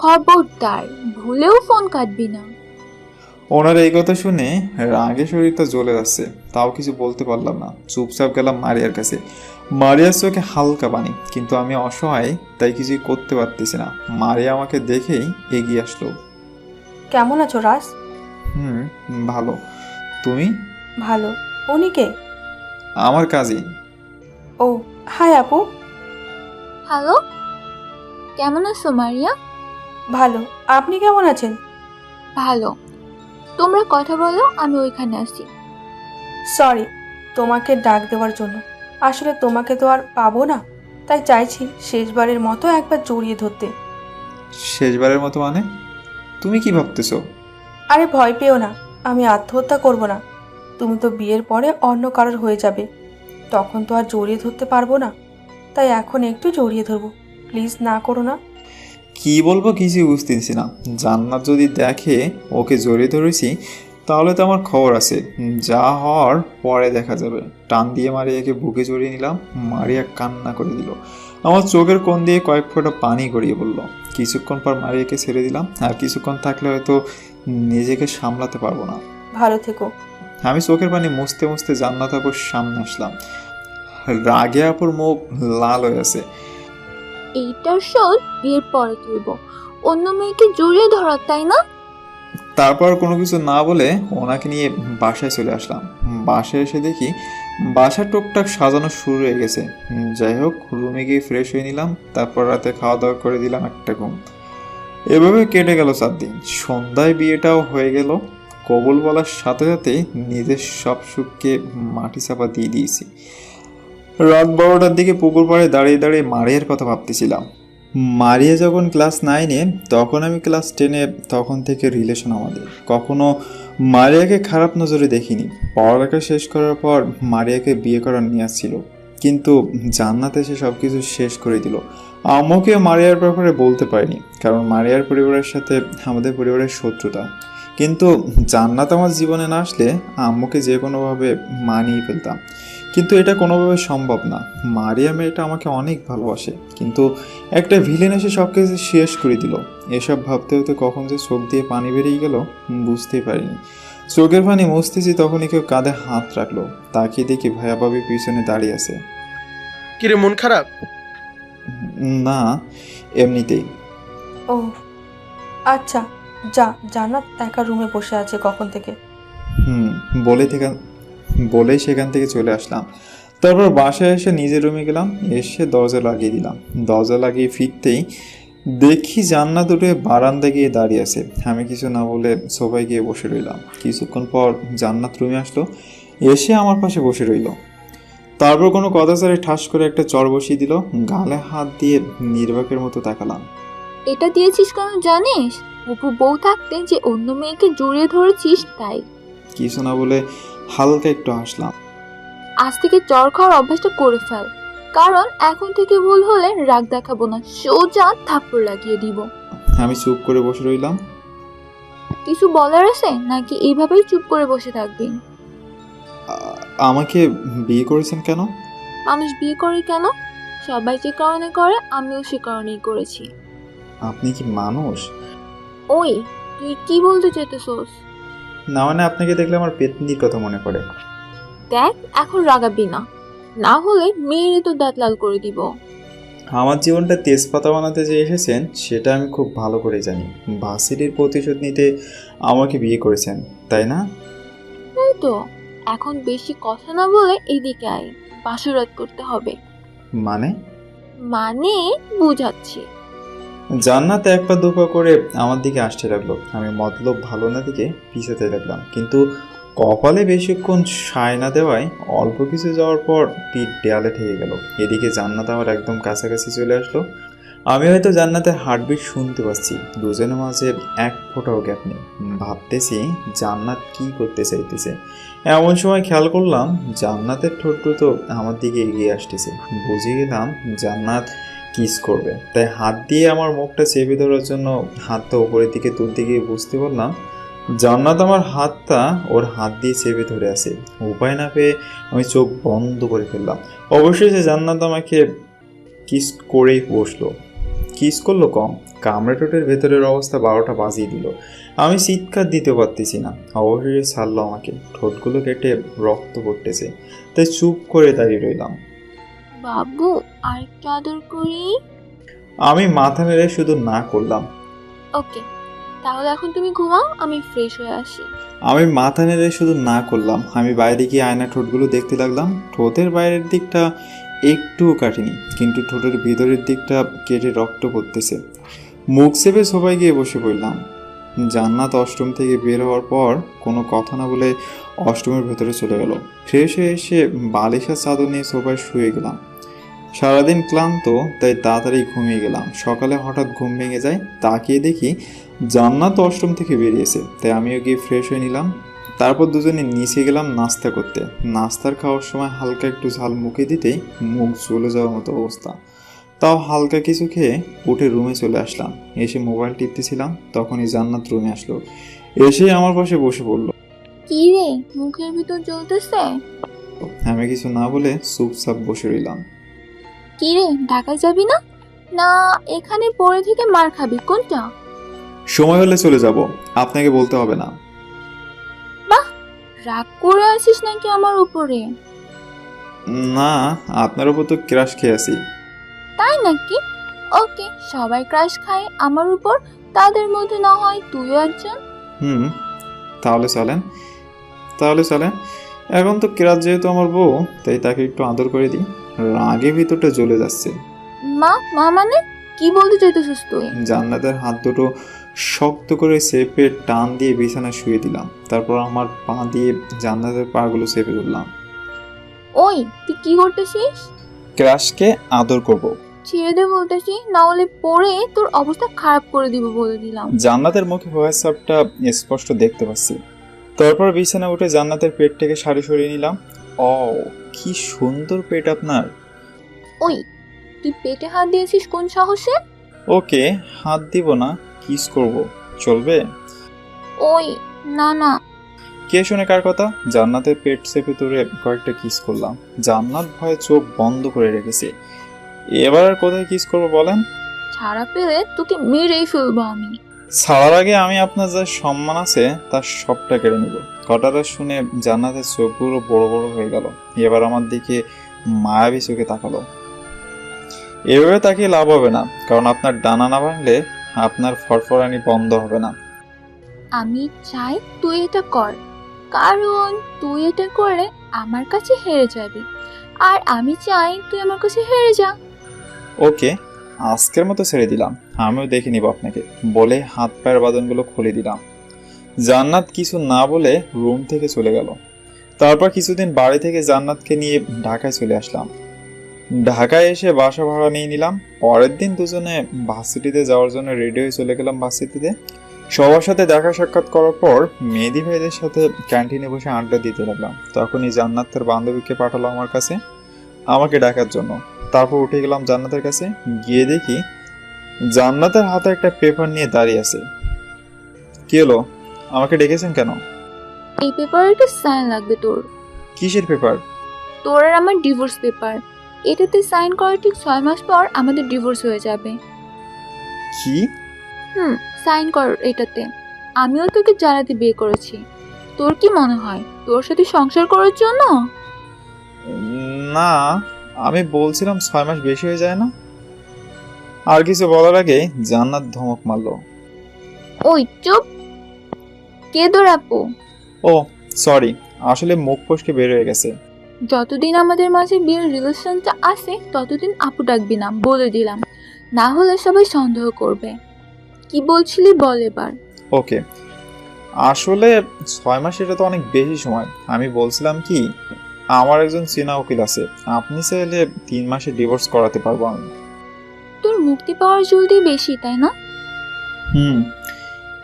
খবরদার ভুলেও ফোন কাটবি না। ওনার এই কথা শুনে রাগে শরীরটা জ্বলে যাচ্ছে, তাও কিছু বলতে পারলাম না। চুপচাপ গেলাম মারিয়ার কাছে। মারিয়ার চোখে হালকা পানি, কিন্তু আমি অসহায়, তাই কিছুই করতে পারতেছি না। মারিয়া আমাকে দেখেই এগিয়ে আসলো। কেমন আছো রাজ? ভালো। তুমি? ভালো। উনি কে? আমার কাজিন। ও হাই আপু। হ্যালো, কেমন আছো মারিয়া? ভালো। আপনি কেমন আছেন? ভালো। তোমরা কথা বলো, আমি ওইখানে আসি। সরি তোমাকে ডাক দেওয়ার জন্য। আসলে তোমাকে তো আর পাবো না, তাই চাইছি শেষবারের মতো একবার জড়িয়ে ধরতে। শেষবারের মতো মানে? তুমি কি ভাবতেছো? আরে ভয় পেও না, আমি আত্মহত্যা করব না। তুমি তো বিয়ের পরে অন্য কারোর হয়ে যাবে, তখন তো আর জড়িয়ে ধরতে পারবো না। তাই এখন একটু জড়িয়ে ধরবো, প্লিজ না করো না। কি বলবো কিছুই বুঝতেছি না। জান্নাত যদি দেখে ওকে জড়িয়ে ধরেছি, তাহলে তো আমার খবর আছে। যা হওয়ার পরে দেখা যাবে। টান দিয়ে মারিয়াকে বুকে জড়িয়ে নিলাম। মারিয়া কান্না করে দিল। আমার চোখের কোণ দিয়ে কয়েক ফোঁটা পানি গড়িয়ে পড়লো। কিছুক্ষণ পর মারিয়াকে ছেড়ে দিলাম। আর কিছুক্ষণ থাকলে হয়তো নিজেকে সামলাতে পারবো না। ভালো থেকো। আমি চোখের পানি মুছতে মুছতে জান্নাত আপুর সামনে আসলাম। রাগে আপুর মুখ লাল হয়ে আছে। এইটার শোধ বিয়ের পরে তুলব। অন্য মেয়েকে জড়িয়ে ধরা, তাই না? তারপর কোনো কিছু না বলে ওনাকে নিয়ে বাসায় চলে আসলাম। বাসায় এসে দেখি বাসা টুকটাক সাজানো শুরু হয়ে গেছে। যাই হোক, রুমে গিয়ে ফ্রেশ হয়ে নিলাম। তারপর রাতে খাওয়া দাওয়া করে দিলাম একটা ঘুম। এভাবে কেটে গেল 4 দিন। সন্ধ্যায় বিয়েটাও হয়ে গেল। কবুল বলার সাথে সাথে নিজের সব সুখকে মাটি চাপা দিয়ে দিয়েছি। রাত 12টার দিকে পুকুর পাড়ে দাঁড়িয়ে দাঁড়িয়ে মারিয়ার কথা ভাবতেছিলাম। মারিয়া যখন ক্লাস 9-এ, তখন আমি ক্লাস 10-এ। তখন থেকে রিলেশন আমাদের। কখনো মারিয়াকে খারাপ নজরে দেখিনি। পড়ালেখা শেষ করার পর মারিয়াকে বিয়ে করার নিয়াজ ছিল, কিন্তু জান্নাত এসে সব কিছু শেষ করে দিল। আম্মুকে মারিয়ার ব্যাপারে বলতে পারিনি, কারণ মারিয়ার পরিবারের সাথে আমাদের পরিবারের শত্রুতা। কিন্তু জান্নাত আমার জীবনে না আসলে আম্মুকে যে কোনোভাবে মানিয়ে ফেলতাম, কিন্তু এটা কোনোভাবে সম্ভব না। মারিয়া মেয়েটা আমাকে অনেক ভালোবাসে, কিন্তু একটা ভিলেন এসে সব কিছু শেষ করে দিল। এসব ভাবতে হতে কখন যে চোখ দিয়ে পানি বেরিয়ে গেল বুঝতেই পারিনি। চোখের পানি মুছতেছি তখনই কেউ কাঁধে হাত রাখলো। তাকিয়ে দেখি ভাইয়া ভাবি পিছনে দাঁড়িয়ে আছে। কিরে, মন খারাপ? না, এমনিতেই। ও আচ্ছা, যা, জান্নাত একা রুমে বসে আছে কখন থেকে। হুম, বলেই সেখান থেকে চলে আসলাম। তারপর বাসায় এসে নিজের রুমে গেলাম, এসে দরজা লাগিয়ে দিলাম। দরজা লাগিয়ে ফিরতেই দেখি জান্নাত উঠে বারান্দায় গিয়ে দাঁড়িয়ে আছে। আমি কিছু না বলে সোফায় গিয়ে বসে রইলাম। কিছুক্ষণ পর জান্নাত রুমে আসলো, এসে আমার পাশে বসে রইল। তারপর কোনো কথা ছাড়াই ঠাস করে একটা চড় বসিয়ে দিল। গালে হাত দিয়ে নির্বাকের মতো তাকালাম। এটা দিয়েছিস কেন জানিস? অপু বউ থাকতে যে অন্য মেয়েকে জড়িয়ে ধরেছিস তাই। কিছু না বলে হালকা একটু হাসলাম। আজ থেকে চড় খাওয়ার অভ্যাসটা করে ফেল, কারণ এখন থেকে ভুল হলে রাগ দেখাবো না, সোজা থাপ্পড় লাগিয়ে দিব। আমি চুপ করে বসে রইলাম। কিছু বলার আছে নাকি এইভাবেই চুপ করে বসে থাকবি? আমাকে বিয়ে করেছেন কেন? মানুষ বিয়ে করে কেন? সবাই যে কারণে করে, আমিও সে কারণেই করেছি। আপনি কি মানুষ? ওই, তুই কি বলতে চাইতেছস? না মানে আপনাকে দেখলে আমার পেতনির কথা মনে পড়ে। দেখ, এখন রাগাবি না, না হলে মেয়েরে তো দাঁত লাল করে দিব। আমার জীবনটা তেজপাতা বানাতে যে এসেছেন সেটা আমি খুব ভালো করে জানি। ভার্সিটির প্রতিশোধ নিতে আমাকে বিয়ে করেছেন, তাই না? এই তো, এখন বেশি কথা না বলে এদিকে আয়, বাসরাত করতে হবে। মানে? মানে বুঝাচ্ছি। জান্নাত এক পা দু পা করে আমার দিকে আসতে লাগলো। আমি মতলব ভালো না দিকে পিছাতে লাগলাম, কিন্তু কপালে বেশিক্ষণ সায় না দেওয়ায় অল্প কিছু যাওয়ার পর পিঠ দেয়ালে ঠেকে গেল। এদিকে জান্নাত আমার একদম কাছাকাছি চলে আসলো। আমি হয়তো জান্নাতের হার্টবিট শুনতে পাচ্ছি। দুজনের মাঝে এক ফোঁটাও গ্যাপ নেই। ভাবতেছি জান্নাত কি করতে চাইতেছে। এমন সময় খেয়াল করলাম জান্নাতের ঠোঁট তো আমার দিকে এগিয়ে আসতেছে। বুঝে গেলাম জান্নাত কিস করবে, তাই হাত দিয়ে আমার মুখটা চেপে ধরার জন্য হাতটা উপরের দিকে তুলতে গিয়ে বুঝতে পারলাম জান্নাত আমার হাতটা ওর হাত দিয়ে চেপে ধরে আছে। উপায় না পেয়ে আমি চোখ বন্ধ করে ফেললাম। অবশেষে জান্নাত আমাকে কিস করেই বসলো। কিস করলো কম, কামড়ে ঠোঁটের ভেতরের অবস্থা 12টা বাজিয়ে দিল। আমি চিৎকার দিতে পারতেছি না। অবশেষে ছাড়লো আমাকে। ঠোঁটগুলো কেটে রক্ত পড়তেছে, তাই চুপ করে দাঁড়িয়ে রইলাম। বাবু, আরেকটু আদর করি। আমি মাথা নেড়ে শুধু না করলাম। ওকে, তাহলে এখন তুমি ঘুমাও, আমি ফ্রেশ হয়ে আসি। আমি মাথা নেড়ে শুধু না করলাম। আমি বাইরে গিয়ে আয়না ঠোঁটগুলো দেখতে লাগলাম। ঠোঁটের বাইরের দিকটা একটুও কাটেনি, কিন্তু ঠোঁটের ভিতরের দিকটা কেটে রক্ত পড়তেছে। মুখ চেপে সবাই গিয়ে বসে পড়লাম। জান্নাত অষ্টম থেকে বের হওয়ার পর কোনো কথা না বলে অষ্টমের ভেতরে চলে গেল। ফ্রেশ হয়ে এসে বালিশের চাদর নিয়ে সোফায় শুয়ে গেলাম। সারাদিন ক্লান্ত, তাই তাড়াতাড়ি ঘুমিয়ে গেলাম। সকালে হঠাৎ ঘুম ভেঙে যায়। তাকিয়ে দেখি জান্নাত অষ্টম থেকে বেরিয়েছে, তাই আমিও গিয়ে ফ্রেশ হয়ে নিলাম। তারপর দুজনে নিচে গেলাম নাস্তা করতে। নাস্তার খাওয়ার সময় হালকা একটু ঝাল মুখে দিতেই মুখ জ্বলে যাওয়ার মতো অবস্থা। তাও হালকা কিছু খেয়ে উঠে রুমে চলে আসলাম। এসে মোবাইল টিপতেছিলাম, তখনই জান্নাত রুমে আসলো। এসে আমার পাশে বসে পড়ল। কি রে, মুখের ভিতর জ্বলতেছে? আমি কিছু না বলে চুপচাপ বসে রইলাম। কি রে, ঢাকায় যাবি না? না এখানে পড়ে থেকে মার খাবি, কোনটা? সময় হলে চলে যাব, আপনাকে বলতে হবে না। বাহ, রাগ করে আছিস নাকি আমার উপরে? না, আপনার উপর তো ক্রাশ খেয়ে আছি। তাই নাকি? ওকে, সবাই ক্রাশ খায় আমার উপর, তাদের মধ্যে না হয় তুইও একজন। তাহলে চলেন। এখন তো কিরাত যেহেতু আমার বউ, তাই তাকে একটু আদর করে দিই। রাগে ভিতরটা জ্বলে যাচ্ছে। মা মানে কি বলতে চাইতেছিস তুই? জান্নাতের হাত দুটো শক্ত করে চেপে টান দিয়ে বিছানায় শুয়ে দিলাম। তারপর আমার পা দিয়ে জান্নাতের পাগুলো চেপে ধরলাম। ওই, তুই কি করতেছিস? ক্রাশকে আদর করব। ছেড়ে দে বলতেছি, না হলে পরে তোর অবস্থা খারাপ করে দিব বলে দিলাম। জান্নাতের মুখে হোয়াটসঅ্যাপটা স্পষ্ট দেখতে পাচ্ছি। তারপর বিছানা উঠে জান্নাতের পেট থেকে শাড়ি সরিয়ে নিলাম। ও, কি সুন্দর পেট আপনার। ওই, তুই পেটে হাত দিয়েছিস কোন সাহসে? ওকে, হাত দিব না, কিস করব, চলবে? ওই, না না। কে শুনে কার কথা? জান্নাতের পেট চেপে ধরে কয়েকটা কিস করলাম। জান্নাত ভয়ে চোখ বন্ধ করে রেখেছে। এবার আর কোথায় কিস করবো বলেন? ছাড়া পেলে তোকে মেরেই ফেলবো আমি। ছাড়ার আগে আমি আপনার যা সম্মান আছে তার সবটা কেড়ে নেব। কথাটা শুনে জান্নাতের চোখগুলো বড় বড় হয়ে গেল। এবার আমার দিকে মায়াবী চোখে তাকালো। এভাবে তাকিয়ে লাভ হবে না, কারণ আপনার ডানা না ভাঙলে আপনার ফরফরানি বন্ধ হবে না। আমি চাই তুই এটা কর, কারণ তুই এটা করলে আমার কাছে হেরে যাবি, আর আমি চাই তুই আমার কাছে হেরে যা। ওকে, আজকের মতো ছেড়ে দিলাম, আমিও দেখে নিব আপনাকে, বলে হাত পায়ের বাঁধনগুলো খুলে দিলাম। জান্নাত কিছু না বলে রুম থেকে চলে গেল। তারপর কিছুদিন বাড়ি থেকে জান্নাতকে নিয়ে ঢাকায় চলে আসলাম। ঢাকায় এসে বাসা ভাড়া নিয়ে নিলাম। পরের দিন দুজনে ভার্সিটিতে যাওয়ার জন্য রেডি হয়ে চলে গেলাম ভার্সিটিতে। সবার সাথে দেখা সাক্ষাৎ করার পর মেহেদি ভাইদের সাথে ক্যান্টিনে বসে আড্ডা দিতে লাগলাম। তখনই জান্নাত তার বান্ধবীকে পাঠালো আমার কাছে আমাকে ডাকার জন্য। তারপর উঠে গেলাম জান্নাতের কাছে। গিয়ে দেখি জান্নাতের হাতে একটা পেপার নিয়ে দাঁড়িয়ে আছে। কি হলো, আমাকে ডেকেছেন কেন? এই পেপারে একটা সাইন লাগবে তোর। কিসের পেপার? তোর আর আমার ডিভোর্স পেপার। এটাতে সাইন করার ঠিক 6 মাস পর আমাদের ডিভোর্স হয়ে যাবে। কি? সাইন কর এটাতে। আমিও তোকে জানাতে বিয়ে করেছি। তোর কি মনে হয় তোর সাথে সংসার করার জন্য? না, আমি বলছিলাম 6 মাস বেশি হয়ে যায় না। আর কিছু বলার আগে জান্নাত ধমক মারলো। ওই চুপ! কে তোর আপু? ও সরি, আসলে মুখ ফসকে বের হয়ে গেছে। যতদিন আমাদের মাঝে বিয়ের রিলেশনটা আছে ততদিন আপু ডাকবি না, বলে দিলাম। না হলে সবাই সন্দেহ করবে। কি বলছিলি বল এবার। ওকে, আসলে 6 মাস এটা তো অনেক বেশি সময়। আমি বলছিলাম কি, আমার একজন চেনা উকিল আছে, আপনি চাইলে 3 মাসে ডিভোর্স করাতে পারবো আমি। তোর মুক্তি পাওয়ার জলদি বেশি, তাই না?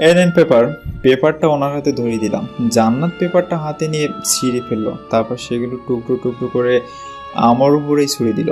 এই নেন পেপার। পেপারটা ওনার হাতে ধরিয়ে দিলাম। জান্নাত পেপারটা হাতে নিয়ে ছিঁড়ে ফেললো। তারপর সেগুলো টুকরো টুকরো করে আমার উপরেই ছুড়ে দিল।